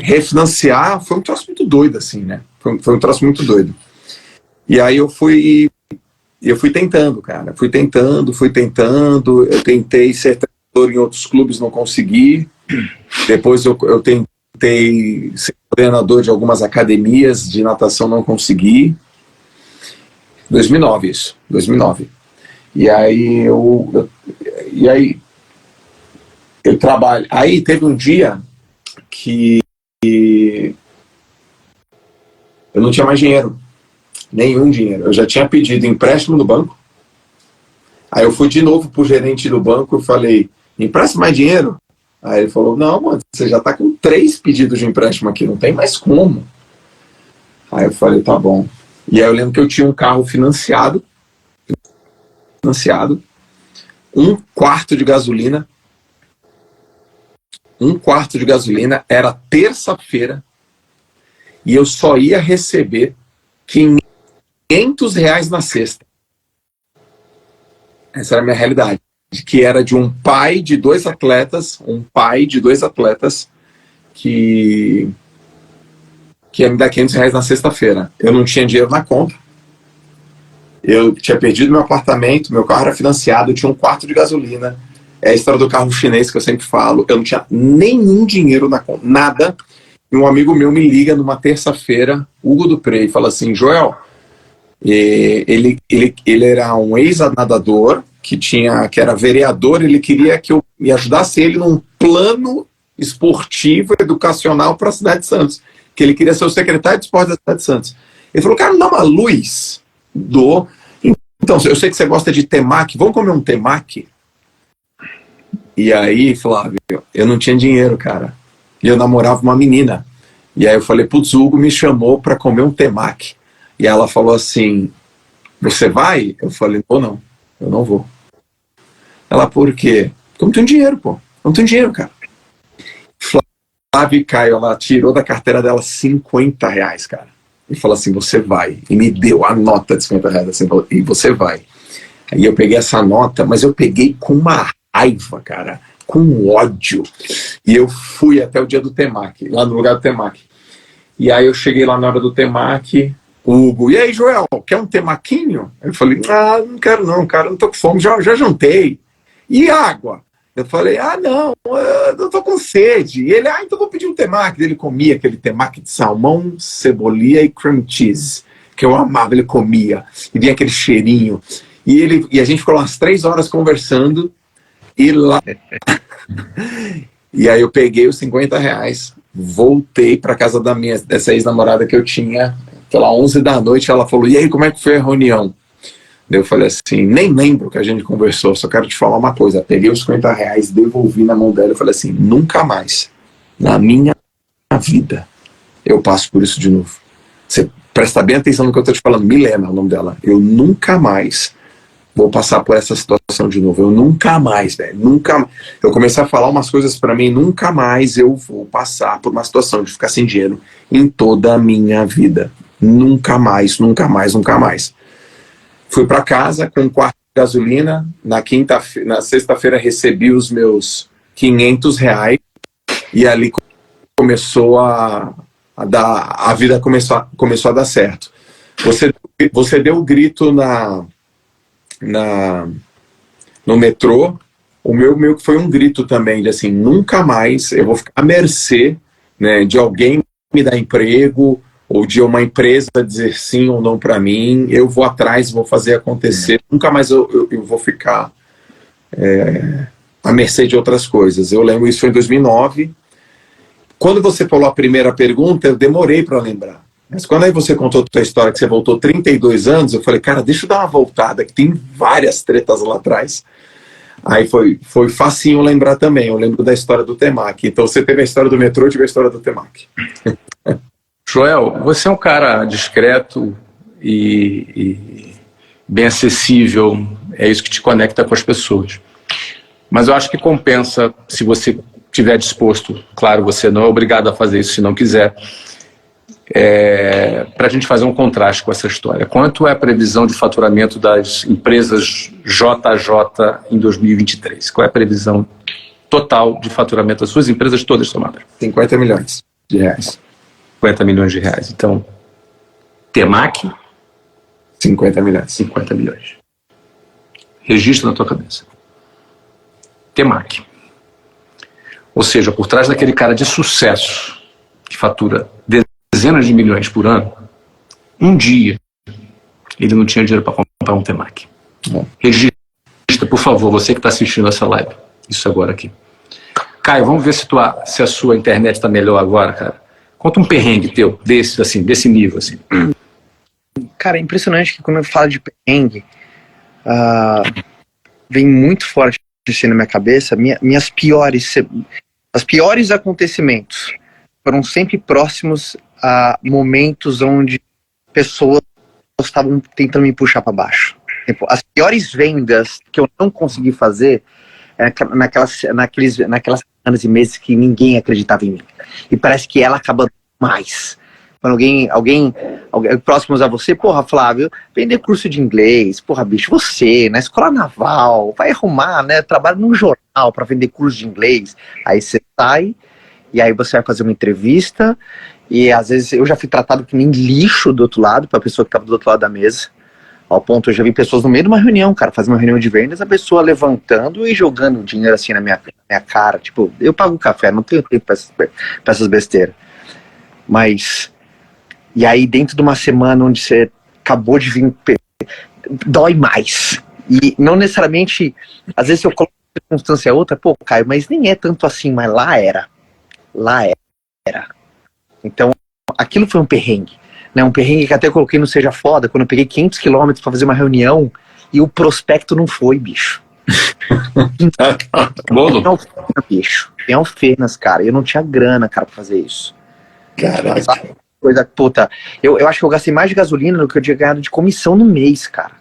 refinanciar. Foi um troço muito doido, assim, né? Foi um troço muito doido. E aí eu fui tentando, cara. Fui tentando. Eu tentei ser treinador em outros clubes, não consegui. Depois eu tentei ser coordenador de algumas academias de natação, não consegui. 2009 isso, 2009. E aí eu trabalho. Aí teve um dia que eu não tinha mais dinheiro, nenhum dinheiro. Eu já tinha pedido empréstimo no banco. Aí eu fui de novo pro gerente do banco e falei, empresta mais dinheiro? Aí ele falou, não, mano, você já tá com 3 pedidos de empréstimo aqui, não tem mais como. Aí eu falei, tá bom. E aí eu lembro que eu tinha um carro financiado, 1 quarto de gasolina. 1 quarto de gasolina, era terça-feira, e eu só ia receber R$500 na sexta. Essa era a minha realidade, que era de um pai de 2 atletas, que que ia me dar R$ 500 na sexta-feira. Eu não tinha dinheiro na conta. Eu tinha perdido meu apartamento, meu carro era financiado, eu tinha um quarto de gasolina. É a história do carro chinês que eu sempre falo. Eu não tinha nenhum dinheiro na conta, nada. E um amigo meu me liga numa terça-feira, Hugo Dupré, e fala assim: Joel, ele era um ex-nadador que era vereador, ele queria que eu me ajudasse ele num plano esportivo, educacional para a cidade de Santos, que ele queria ser o secretário de esporte da cidade de Santos. Ele falou: cara, não dá uma luz? Dou. Então, eu sei que você gosta de temaki, vamos comer um temaki? E aí, Flávio, eu não tinha dinheiro, cara. E eu namorava uma menina. E aí eu falei: putz, o Hugo me chamou para comer um temaki. E ela falou assim: você vai? Eu falei: não, eu não vou. Ela: por quê? Porque eu não tenho dinheiro, pô. Eu não tenho dinheiro, cara. Flávio e Caio, ela tirou da carteira dela R$ 50, cara. E falou assim: você vai. E me deu a nota de R$ 50, assim, e você vai. Aí eu peguei essa nota, mas eu peguei com uma raiva, cara, com ódio. E eu fui até o dia do temaki, lá no lugar do temaki. E aí eu cheguei lá na hora do temaki, o Hugo: e aí, Joel, quer um temaquinho? Eu falei: não quero não, cara, não tô com fome, já jantei. E água? Eu falei: não, eu não tô com sede. E ele: então vou pedir um temaki. Ele comia aquele temaki de salmão, cebolinha e cream cheese, que eu amava, ele comia. E vinha aquele cheirinho. E a gente ficou umas 3 horas conversando, e lá... E aí eu peguei os R$ 50, voltei para casa dessa ex-namorada que eu tinha, pela 11 da noite, ela falou: e aí, como é que foi a reunião? Eu falei assim: nem lembro que a gente conversou, só quero te falar uma coisa. Peguei os R$ 50, devolvi na mão dela e falei assim: nunca mais, na minha vida, eu passo por isso de novo. Você presta bem atenção no que eu estou te falando. Milena é o nome dela. Eu nunca mais vou passar por essa situação de novo. Eu nunca mais, velho. Nunca. Eu comecei a falar umas coisas pra mim: nunca mais eu vou passar por uma situação de ficar sem dinheiro em toda a minha vida. Nunca mais, nunca mais, nunca mais. Fui pra casa com um quarto de gasolina. Na sexta-feira recebi os meus R$ 500 e ali começou a vida começou a dar certo. Você deu o grito no metrô. O meu que foi um grito também, de assim: nunca mais eu vou ficar à mercê, né, de alguém me dar emprego, ou de uma empresa dizer sim ou não para mim. Eu vou atrás, vou fazer acontecer. Nunca mais eu vou ficar à mercê de outras coisas. Eu lembro, isso foi em 2009. Quando você falou a primeira pergunta, eu demorei para lembrar. Mas quando aí você contou a sua história, que você voltou 32 anos, eu falei: cara, deixa eu dar uma voltada, que tem várias tretas lá atrás. Aí foi facinho lembrar também. Eu lembro da história do temaki. Então você teve a história do metrô, eu tive a história do temaki. Joel, você é um cara discreto e bem acessível, é isso que te conecta com as pessoas. Mas eu acho que compensa, se você estiver disposto, claro, você não é obrigado a fazer isso se não quiser, para a gente fazer um contraste com essa história. Quanto é a previsão de faturamento das empresas JJ em 2023? Qual é a previsão total de faturamento das suas empresas todas somadas? R$ 50 milhões. 50 milhões de reais. Então, temaki, 50 milhões. 50 milhões. Registra na tua cabeça. Temaki. Ou seja, por trás daquele cara de sucesso que fatura dezenas de milhões por ano, um dia ele não tinha dinheiro para comprar um temaki. Registra, por favor, você que está assistindo essa live. Isso agora aqui. Caio, vamos ver se a sua internet está melhor agora, cara. Conta um perrengue teu, desse nível, assim. Cara, é impressionante que quando eu falo de perrengue, vem muito forte assim na minha cabeça, os piores acontecimentos foram sempre próximos a momentos onde pessoas estavam tentando me puxar para baixo. Tipo, as piores vendas que eu não consegui fazer naquelas semanas e meses que ninguém acreditava em mim. E parece que ela acaba mais. Quando alguém próximos a você: porra, Flávio, vender curso de inglês, porra, bicho, você, na escola naval, vai arrumar, né, trabalho num jornal para vender curso de inglês. Aí você sai, e aí você vai fazer uma entrevista, E às vezes eu já fui tratado que nem lixo do outro lado, pra pessoa que tava do outro lado da mesa. Ao ponto, eu já vi pessoas no meio de uma reunião, cara, fazendo uma reunião de vendas, a pessoa levantando e jogando dinheiro assim na minha cara. Tipo, eu pago o café, não tenho tempo pra essas besteiras. Mas, e aí dentro de uma semana onde você acabou de vir, dói mais. E não necessariamente, às vezes eu coloco uma circunstância outra, pô, Caio, mas nem é tanto assim, mas lá era. Lá era. Então, aquilo foi um perrengue. Né, um perrengue que até eu coloquei no Seja Foda, quando eu peguei 500 quilômetros pra fazer uma reunião e o prospecto não foi, bicho. Bolo. Bicho. Em Alfenas, cara. Eu não tinha grana, cara, pra fazer isso. Caraca. Sabe? Coisa, puta. Eu acho que eu gastei mais de gasolina do que eu tinha ganhado de comissão no mês, cara.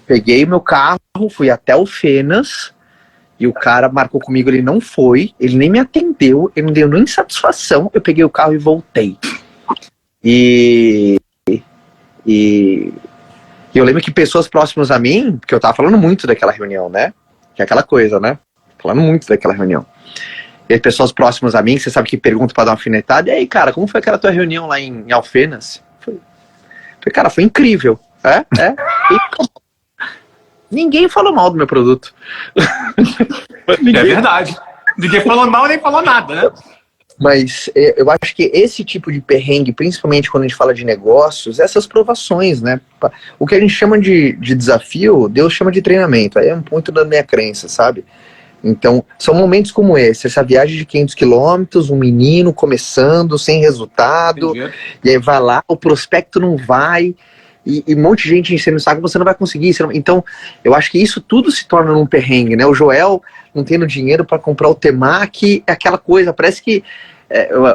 Peguei o meu carro, fui até Alfenas e o cara marcou comigo, ele não foi, ele nem me atendeu, ele não deu nem satisfação, eu peguei o carro e voltei. E eu lembro que pessoas próximas a mim, porque eu tava falando muito daquela reunião, né? Que é aquela coisa, né? Falando muito daquela reunião. E aí, pessoas próximas a mim, você sabe que perguntam pra dar uma alfinetada, e aí, cara, como foi aquela tua reunião lá em Alfenas? Falei, cara, foi incrível. Ninguém falou mal do meu produto. É verdade. Ninguém falou mal nem falou nada, né? Mas eu acho que esse tipo de perrengue, principalmente quando a gente fala de negócios, essas provações, né? O que a gente chama de desafio, Deus chama de treinamento. Aí é um ponto da minha crença, sabe? Então, são momentos como esse, essa viagem de 500 quilômetros, um menino começando, sem resultado, e aí vai lá, o prospecto não vai, e um monte de gente enchendo o saco, você não vai conseguir. Então, eu acho que isso tudo se torna um perrengue, né? O Joel não tendo dinheiro para comprar o Temac, é aquela coisa, parece que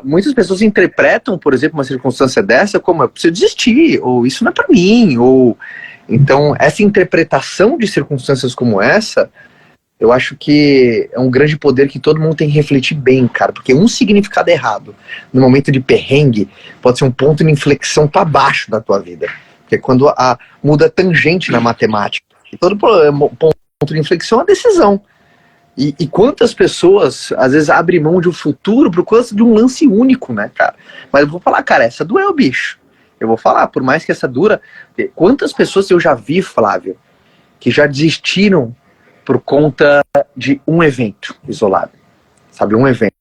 muitas pessoas interpretam, por exemplo, uma circunstância dessa como eu preciso desistir, ou isso não é para mim, ou... Então, essa interpretação de circunstâncias como essa, eu acho que é um grande poder que todo mundo tem que refletir bem, cara, porque um significado errado no momento de perrengue pode ser um ponto de inflexão para baixo da tua vida, porque quando muda tangente na matemática, e todo ponto de inflexão é uma decisão. E quantas pessoas, às vezes, abrem mão de um futuro por causa de um lance único, né, cara? Mas eu vou falar, cara, essa doeu, bicho. Eu vou falar, por mais que essa dura... Quantas pessoas eu já vi, Flávio, que já desistiram por conta de um evento isolado? Sabe, um evento.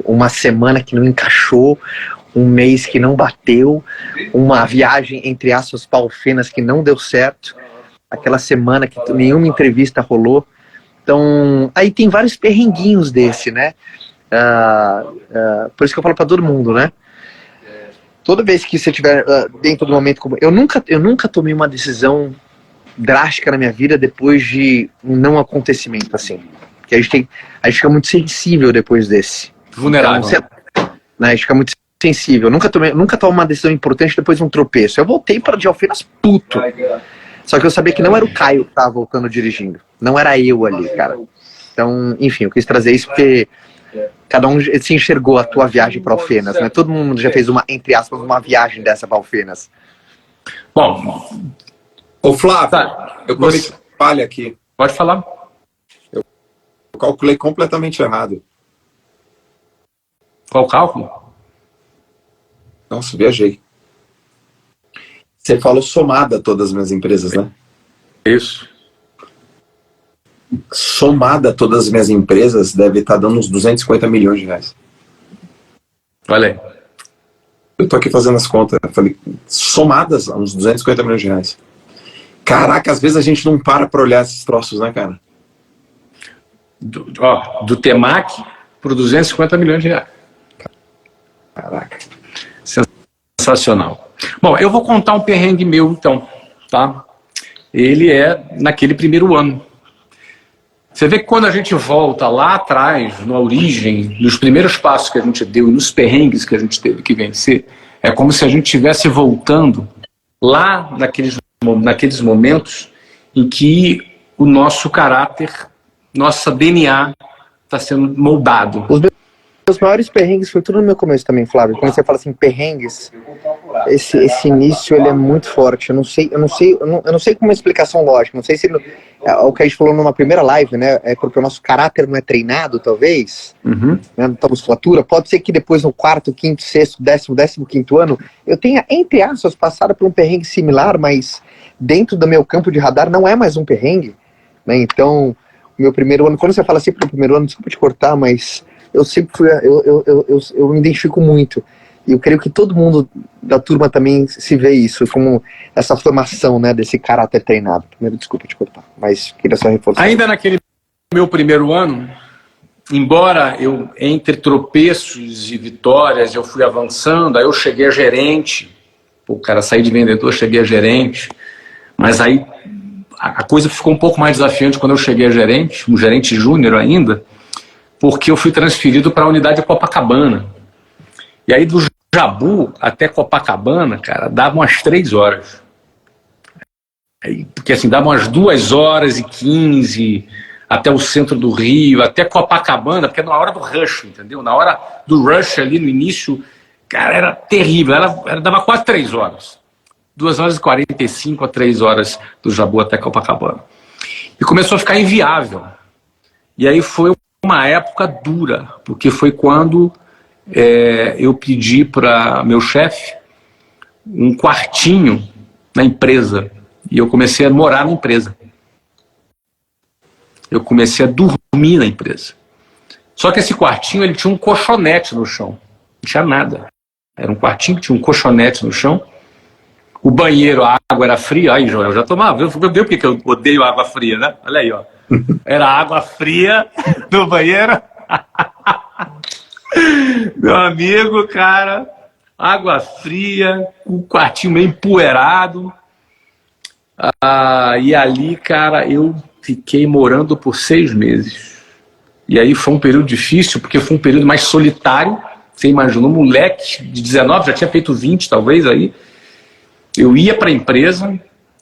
Uma semana que não encaixou, um mês que não bateu, uma viagem, entre aspas, para Alfenas que não deu certo, aquela semana que nenhuma entrevista rolou. Então, aí tem vários perrenguinhos desse, né? Por isso que eu falo pra todo mundo, né? Toda vez que você estiver dentro do momento como... Eu nunca tomei uma decisão drástica na minha vida depois de um não acontecimento, assim. Porque a gente fica muito sensível depois desse. Vulnerável. Então, né, a gente fica muito sensível. Nunca tomo uma decisão importante depois de um tropeço. Eu voltei para de Alfenas puto. Só que eu sabia que não era o Caio que tava voltando dirigindo. Não era eu ali, cara. Então, enfim, eu quis trazer isso porque cada um se enxergou a tua viagem para Alfenas, né? Todo mundo já fez uma, entre aspas, uma viagem dessa para Alfenas. Bom, Ô Flávio, eu cometi falha aqui. pode falar. Eu calculei completamente errado. Qual o cálculo? Nossa, viajei. Você falou somada todas as minhas empresas, né? Isso. Somada todas as minhas empresas deve estar dando uns 250 milhões de reais. Olha aí. Eu tô aqui fazendo as contas. Eu falei, somadas a uns 250 milhões de reais. Caraca, às vezes a gente não para pra olhar esses troços, né, cara? Do Temac por 250 milhões de reais. Caraca. Sensacional. Bom, eu vou contar um perrengue meu, então, tá? Ele é naquele primeiro ano. Você vê que quando a gente volta lá atrás, na origem, nos primeiros passos que a gente deu e nos perrengues que a gente teve que vencer, é como se a gente estivesse voltando lá naqueles momentos em que o nosso caráter, nossa DNA está sendo moldado. Os maiores perrengues foi tudo no meu começo também, Flávio. Quando você fala assim, perrengues, esse início ele é muito forte. Eu não sei como uma explicação lógica. Não sei se é o que a gente falou numa primeira live, né? É porque o nosso caráter não é treinado, talvez, né, na musculatura. Pode ser que depois no quarto, quinto, sexto, 15º ano, eu tenha, entre aspas, passado por um perrengue similar, mas dentro do meu campo de radar não é mais um perrengue, né? Então, o meu primeiro ano, quando você fala sempre do primeiro ano, desculpa te cortar, mas eu sempre fui, eu me identifico muito. E eu creio que todo mundo da turma também se vê isso, como essa formação, né, desse caráter treinado. Primeiro, desculpa te cortar, mas queria só reforçar. Ainda naquele meu primeiro ano, embora eu, entre tropeços e vitórias, eu fui avançando, aí eu cheguei a gerente. Pô, cara, saí de vendedor, cheguei a gerente. Mas aí a coisa ficou um pouco mais desafiante quando eu cheguei a gerente, um gerente júnior ainda, porque eu fui transferido para a unidade de Copacabana. E aí do Jabu até Copacabana, cara, dava umas 3 horas. Porque assim, dava umas 2h15 até o centro do Rio, até Copacabana, porque é na hora do rush, entendeu? Na hora do rush ali no início, cara, era terrível, dava quase 3 horas. 2h45 a 3 horas do Jabu até Copacabana. E começou a ficar inviável. E aí foi uma época dura, porque foi quando eu pedi para meu chefe um quartinho na empresa. E eu comecei a morar na empresa. Eu comecei a dormir na empresa. Só que esse quartinho, ele tinha um colchonete no chão. Não tinha nada. Era um quartinho que tinha um colchonete no chão. O banheiro, a água era fria. Aí, Joel, eu já tomava. Viu porque eu odeio água fria, né? Olha aí, ó. Era água fria no banheiro. Meu amigo, cara, água fria, o quartinho meio empoeirado. E ali, cara, eu fiquei morando por 6 meses. E aí foi um período difícil, porque foi um período mais solitário. Você imaginou, um moleque de 19, já tinha feito 20 talvez aí. Eu ia para a empresa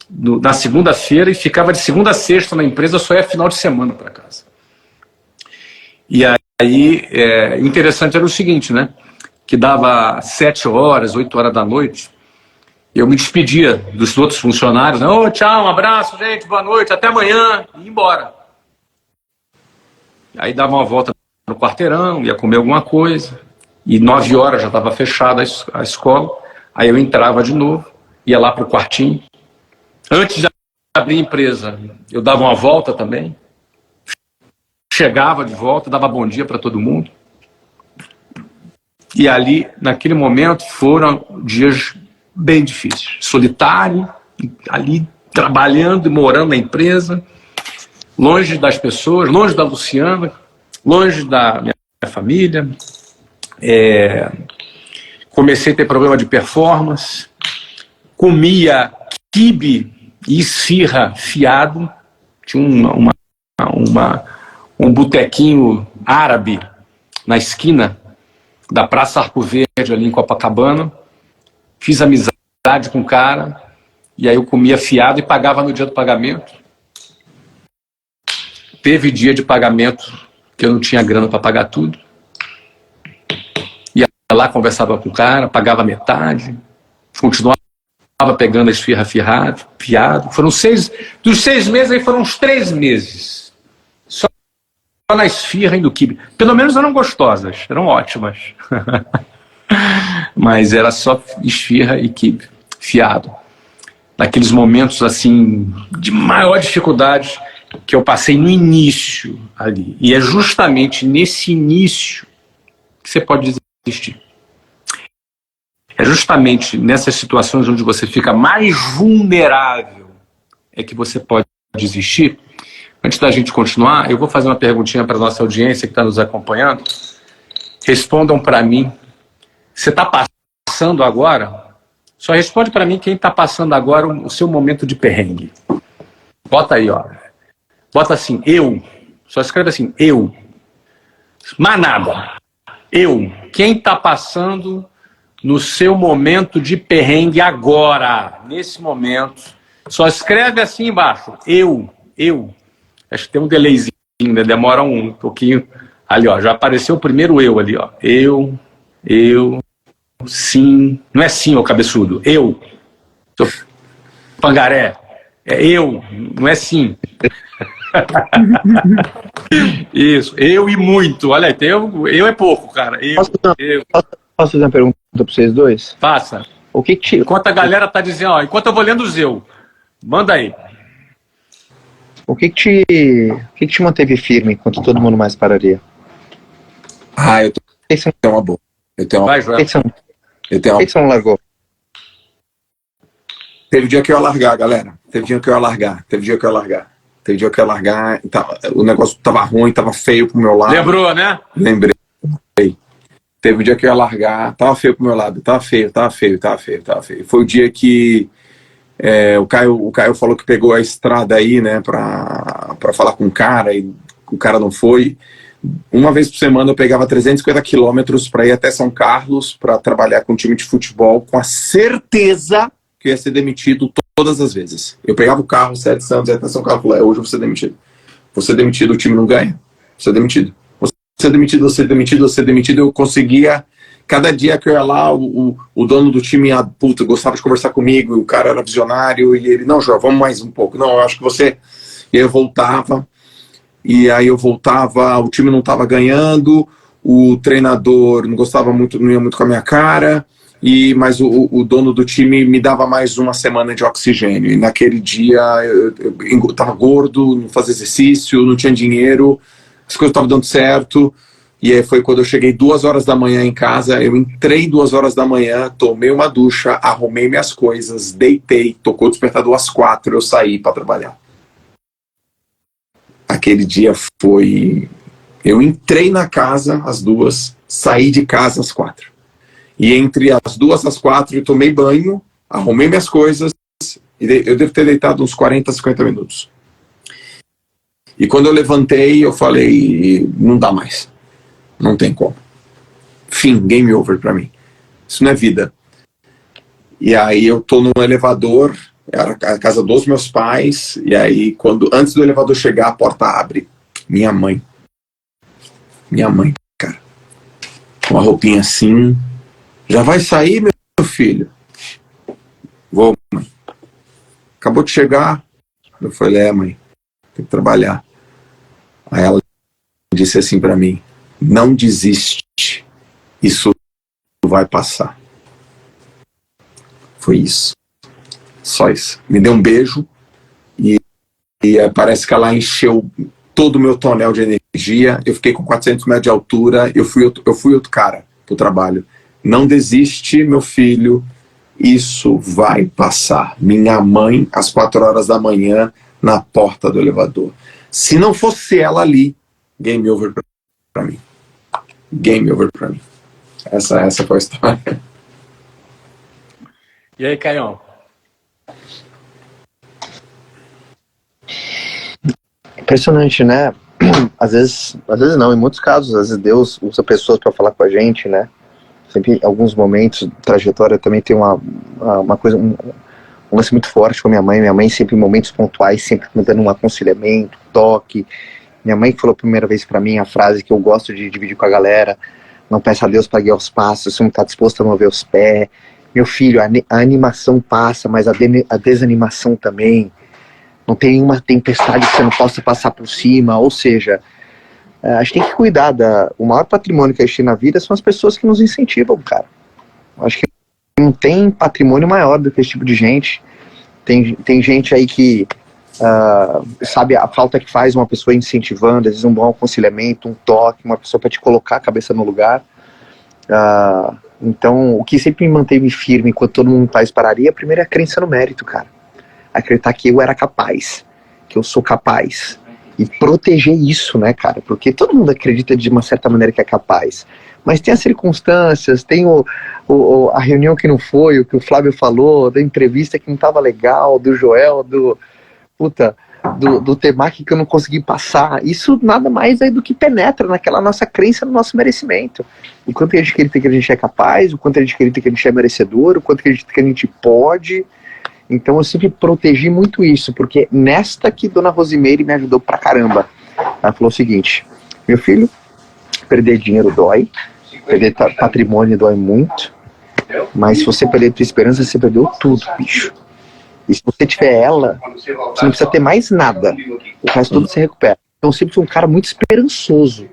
na segunda-feira e ficava de segunda a sexta na empresa, só ia final de semana para casa. E aí, o interessante era o seguinte, né? Que dava 7 horas, 8 horas da noite, eu me despedia dos outros funcionários, né? Ô, tchau, um abraço, gente, boa noite, até amanhã, e ia embora. Aí dava uma volta no quarteirão, ia comer alguma coisa, e 9 horas já estava fechada a escola, aí eu entrava de novo, ia lá para o quartinho. Antes de abrir a empresa, eu dava uma volta também, chegava de volta, dava bom dia para todo mundo. E ali, naquele momento, foram dias bem difíceis. Solitário, ali trabalhando e morando na empresa, longe das pessoas, longe da Luciana, longe da minha família. Comecei a ter problema de performance, comia quibe e esfirra fiado. Tinha um botequinho árabe na esquina da Praça Arco Verde, ali em Copacabana. Fiz amizade com o cara, e aí eu comia fiado e pagava no dia do pagamento. Teve dia de pagamento que eu não tinha grana para pagar tudo. Ia lá, conversava com o cara, pagava metade, continuava pegando a esfirra fiado. Foram 6, dos 6 meses aí foram uns 3 meses. Só na esfirra e no quibe. Pelo menos eram gostosas, eram ótimas. Mas era só esfirra e quibe, fiado. Naqueles momentos assim de maior dificuldade que eu passei no início ali. E é justamente nesse início que você pode desistir. É justamente nessas situações onde você fica mais vulnerável é que você pode desistir. Antes da gente continuar, eu vou fazer uma perguntinha para a nossa audiência que está nos acompanhando. Respondam para mim. Você está passando agora? Só responde para mim quem está passando agora o seu momento de perrengue. Bota aí, ó. Bota assim, eu. Só escreve assim, eu. Mais nada. Eu. Quem está passando no seu momento de perrengue agora, nesse momento? Só escreve assim embaixo. Eu. Acho que tem um delayzinho, né? Demora um pouquinho. Ali, ó, já apareceu o primeiro eu ali, ó. Eu. sim. Não é sim, ô cabeçudo. Eu. Seu pangaré. É eu, não é sim. Isso, eu e muito. Olha aí, eu é pouco, cara. Eu. Posso fazer uma pergunta para vocês dois? Passa. O que te, Enquanto a galera tá dizendo, ó, enquanto eu vou lendo os eu. Manda aí. o que te manteve firme enquanto todo mundo mais pararia? Eu tenho uma boa. Vai, Por Joel. que Eu você não largou? Teve dia que eu ia largar, galera. Teve dia que eu ia largar. O negócio tava ruim, tava feio pro meu lado. Lembrou, né? Lembrei. Teve um dia que eu ia largar, tava feio pro meu lado. Tava feio. Foi o dia que o Caio falou que pegou a estrada aí, né, pra falar com o cara, e o cara não foi. Uma vez por semana eu pegava 350 quilômetros para ir até São Carlos para trabalhar com um time de futebol, com a certeza que eu ia ser demitido todas as vezes. Eu pegava o carro, 7 Santos, ia até São Carlos, falei, hoje eu vou ser demitido. Vou ser demitido, o time não ganha. Vou ser demitido. Eu conseguia, cada dia que eu ia lá, o dono do time gostava de conversar comigo, o cara era visionário, e ele, não, João, vamos mais um pouco. Não, eu acho que você... E eu voltava, o time não estava ganhando, o treinador não gostava muito, não ia muito com a minha cara, mas o dono do time me dava mais uma semana de oxigênio. E naquele dia eu estava gordo, não fazia exercício, não tinha dinheiro, as coisas estavam dando certo. E aí foi quando eu cheguei 2 horas da manhã em casa, eu entrei 2 horas da manhã, tomei uma ducha, arrumei minhas coisas, deitei, tocou o despertador às 4, eu saí para trabalhar. Aquele dia foi... Eu entrei na casa às 2, saí de casa às 4. E entre as 2 às 4 eu tomei banho, arrumei minhas coisas, e eu devo ter deitado uns 40, 50 minutos. E quando eu levantei, eu falei, não dá mais. Não tem como. Fim, game over pra mim. Isso não é vida. E aí eu tô no elevador, era a casa dos meus pais, e aí antes do elevador chegar, a porta abre. Minha mãe, cara. Com uma roupinha assim. Já vai sair, meu filho? Vou, mãe. Acabou de chegar. Eu falei, mãe, tem que trabalhar. Aí ela disse assim pra mim, não desiste. Isso vai passar. Foi isso. Só isso. Me deu um beijo e parece que ela encheu todo o meu tonel de energia. Eu fiquei com 400 metros de altura. Eu fui outro cara pro trabalho. Não desiste, meu filho. Isso vai passar. Minha mãe, às 4 horas da manhã, na porta do elevador. Se não fosse ela ali, game over pra mim. Game over pra mim. Essa foi a história. E aí, Caião? Impressionante, né? Às vezes não, em muitos casos, às vezes Deus usa pessoas para falar com a gente, né? Sempre, em alguns momentos, trajetória também tem uma coisa, um lance muito forte com a minha mãe. Minha mãe sempre em momentos pontuais, sempre me dando um aconselhamento, toque. Minha mãe falou a primeira vez para mim a frase que eu gosto de dividir com a galera: não peça a Deus para guiar os passos, você não está disposto a mover os pés. Meu filho, a animação passa, mas a desanimação também. Não tem uma tempestade que você não possa passar por cima. Ou seja, a gente tem que cuidar o maior patrimônio que a gente tem na vida são as pessoas que nos incentivam, cara. Acho que não tem patrimônio maior do que esse tipo de gente. Tem gente aí que sabe a falta que faz uma pessoa incentivando, às vezes um bom aconselhamento, um toque, uma pessoa para te colocar a cabeça no lugar. Então, o que sempre me manteve firme enquanto todo mundo faz pararia, primeiro é a crença no mérito, cara. Acreditar que eu era capaz, que eu sou capaz. E proteger isso, né, cara? Porque todo mundo acredita de uma certa maneira que é capaz. Mas tem as circunstâncias, tem a reunião que não foi, o que o Flávio falou, da entrevista que não estava legal, do Joel, do Temaki que eu não consegui passar. Isso nada mais é do que penetra naquela nossa crença no nosso merecimento. O quanto a gente acredita que a gente é capaz, o quanto a gente acredita que a gente é merecedor, o quanto a gente acredita que a gente pode. Então eu sempre protegi muito isso, porque nesta que Dona Rosimeire me ajudou pra caramba. Ela falou o seguinte: meu filho, perder dinheiro dói, perder patrimônio dói muito, Mas se você perder a tua esperança, você perdeu tudo, bicho. E se você tiver ela, você não precisa ter mais nada. O resto tudo você recupera. Então eu sempre fui um cara muito esperançoso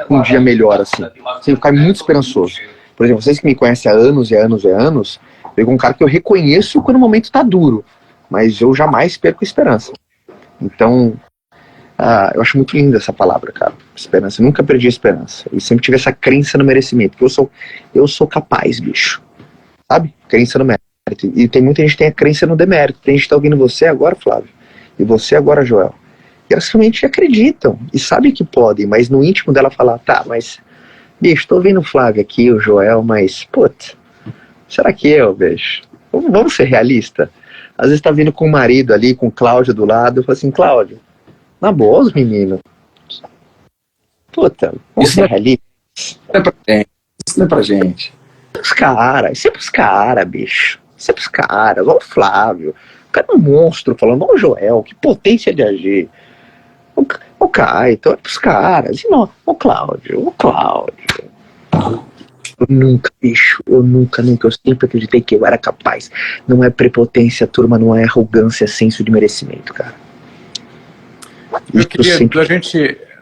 com um dia melhor, assim. Sempre ficar muito esperançoso. Por exemplo, vocês que me conhecem há anos e anos e anos, eu sou um cara que eu reconheço quando o momento tá duro. Mas eu jamais perco a esperança. Então, eu acho muito linda essa palavra, cara. Esperança. Eu nunca perdi a esperança. E sempre tive essa crença no merecimento. Que eu sou capaz, bicho. Sabe? Crença no mérito. E tem muita gente que tem a crença no demérito. Tem gente que tá ouvindo você agora, Flávio. E você agora, Joel. E elas realmente acreditam. E sabem que podem. Mas no íntimo dela falar, tá, mas... Bicho, tô ouvindo o Flávio aqui, o Joel, mas... Puta, será que eu, bicho? Vamos ser realistas? Às vezes tá vindo com o marido ali, com o Cláudio do lado. Eu falo assim, Cláudio, na boa, os meninos. Puta, vamos ser realistas. Isso não é pra gente. Os caras, sempre os caras, bicho. Sempre os caras, olha o Flávio. O cara é um monstro falando, olha o Joel, que potência de agir. O Caio, então é pros caras. E não, o Cláudio. Eu nunca, bicho, eu sempre acreditei que eu era capaz. Não é prepotência, turma, não é arrogância, é senso de merecimento, cara. Meu querido,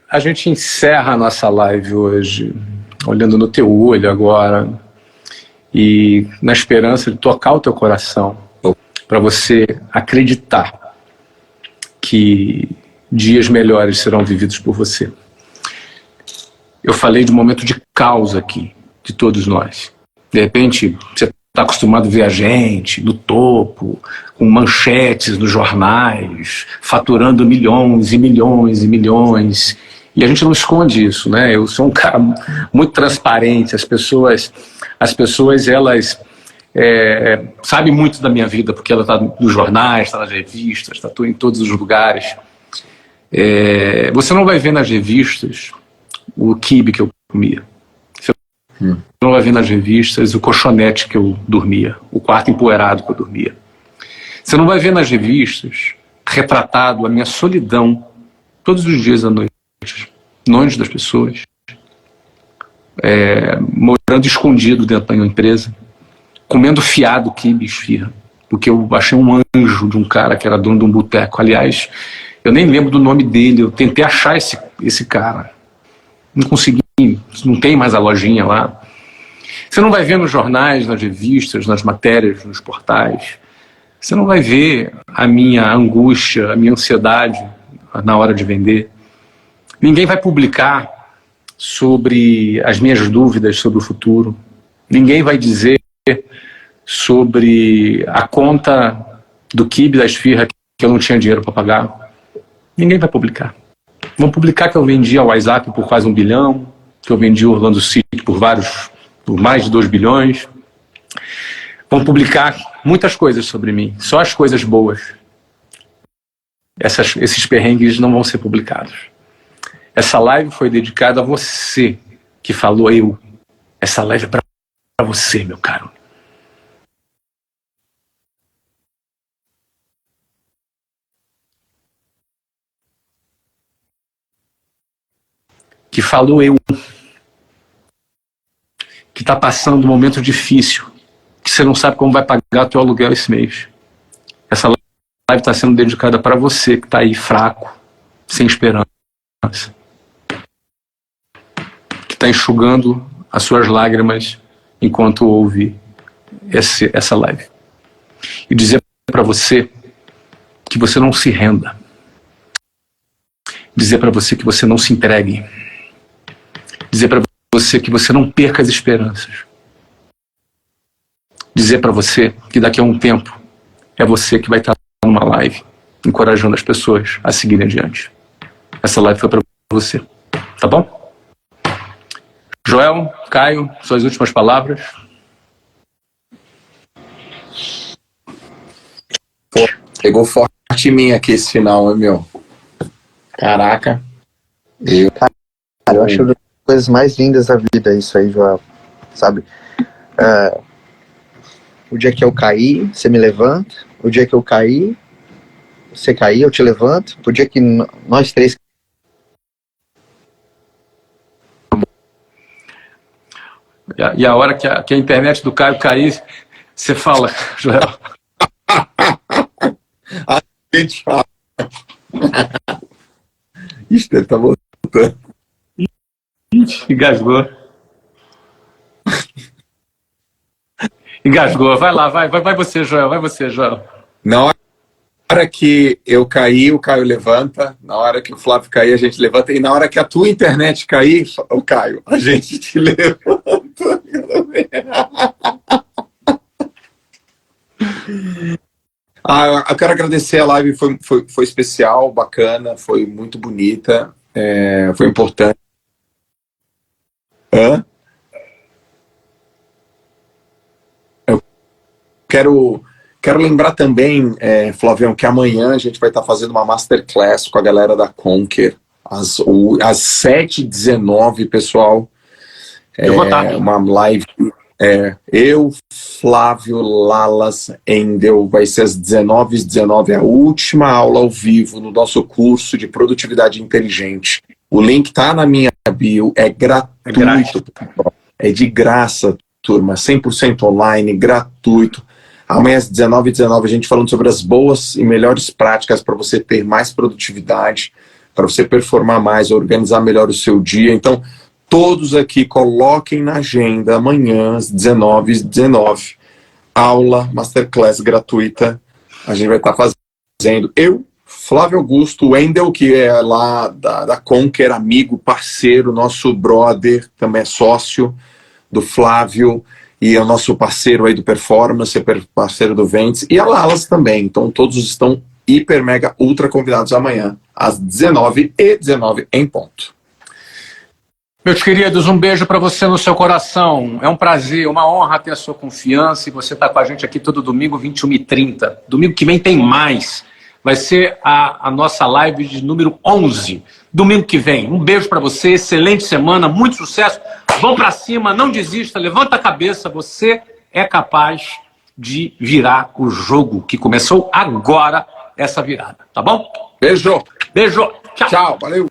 a gente encerra a nossa live hoje, olhando no teu olho agora, e na esperança de tocar o teu coração, para você acreditar que dias melhores serão vividos por você. Eu falei de um momento de caos aqui, de todos nós. De repente, você está acostumado a ver a gente no topo, com manchetes nos jornais, faturando milhões e milhões e milhões. E a gente não esconde isso, né? Eu sou um cara muito transparente. As pessoas elas sabem muito da minha vida, porque ela está nos jornais, está nas revistas, está em todos os lugares. Você não vai ver nas revistas o quibe que eu comia. Você não vai ver nas revistas o colchonete que eu dormia, o quarto empoeirado que eu dormia. Você não vai ver nas revistas retratado a minha solidão todos os dias à noite, longe das pessoas, morando escondido dentro da minha empresa, comendo fiado quibe, esfirra, porque eu achei um anjo de um cara que era dono de um boteco. Aliás, eu nem lembro do nome dele, eu tentei achar esse cara. Não consegui, não tem mais a lojinha lá. Você não vai ver nos jornais, nas revistas, nas matérias, nos portais. Você não vai ver a minha angústia, a minha ansiedade na hora de vender. Ninguém vai publicar sobre as minhas dúvidas sobre o futuro. Ninguém vai dizer sobre a conta do quibe da esfirra que eu não tinha dinheiro para pagar. Ninguém vai publicar. Vão publicar que eu vendi a WhatsApp por quase 1 bilhão, que eu vendi o Orlando City por mais de 2 bilhões. Vão publicar muitas coisas sobre mim, só as coisas boas. Esses perrengues não vão ser publicados. Essa live foi dedicada a você que falou eu. Essa live é para você, meu caro. Que falou eu, que está passando um momento difícil, que você não sabe como vai pagar o teu aluguel esse mês. Essa live está sendo dedicada para você que está aí fraco, sem esperança, que está enxugando as suas lágrimas enquanto ouve essa live. E dizer para você que você não se renda. Dizer para você que você não se entregue. Dizer para você que você não perca as esperanças. Dizer para você que daqui a um tempo é você que vai estar numa live encorajando as pessoas a seguirem adiante. Essa live foi para você, tá bom? Joel, Caio, suas últimas palavras. Pô, pegou forte em mim aqui esse final, hein, meu? Caraca. Cara, eu acho uma das coisas mais lindas da vida isso aí, Joel. Sabe? O dia que eu caí, você me levanta. O dia que eu caí, você cair, eu te levanto. O dia que nós três... E a hora que a internet do Caio cair, você fala, Joel. A gente fala. Ixi, ele tá voltando. Engasgou. Engasgou. Vai lá, vai você, Joel. Vai você, Joel. Na hora que eu cair, o Caio levanta. Na hora que o Flávio cair, a gente levanta. E na hora que a tua internet cair, o Caio, a gente te levanta. Eu quero agradecer, a live foi especial, bacana, foi muito bonita, foi importante. Eu quero lembrar também, Flavião, que amanhã a gente vai estar fazendo uma masterclass com a galera da Conquer, às 7h19, pessoal. Eu vou estar. Uma live. Eu, Flávio, Lalas, Endel, vai ser às 19h19, a última aula ao vivo no nosso curso de produtividade inteligente. O link está na minha bio, é gratuito, é de graça, turma, 100% online, gratuito. Amanhã às 19h19 a gente falando sobre as boas e melhores práticas para você ter mais produtividade, para você performar mais, organizar melhor o seu dia. Então, todos aqui coloquem na agenda amanhã às 19h19, aula, masterclass gratuita. A gente vai estar fazendo. Eu, Flávio Augusto, o Wendel, que é lá da Conquer, amigo, parceiro, nosso brother, também é sócio do Flávio, e é o nosso parceiro aí do Performance, parceiro do Ventes, e a Lalas também. Então todos estão hiper, mega, ultra convidados amanhã, às 19h19 em ponto. Meus queridos, um beijo para você no seu coração. É um prazer, uma honra ter a sua confiança e você está com a gente aqui todo domingo, 21h30. Domingo que vem tem mais. Vai ser a nossa live de número 11. Domingo que vem. Um beijo para você, excelente semana, muito sucesso. Vão para cima, não desista, levanta a cabeça. Você é capaz de virar o jogo que começou agora, essa virada. Tá bom? Beijo. Beijo. Tchau. Tchau, valeu.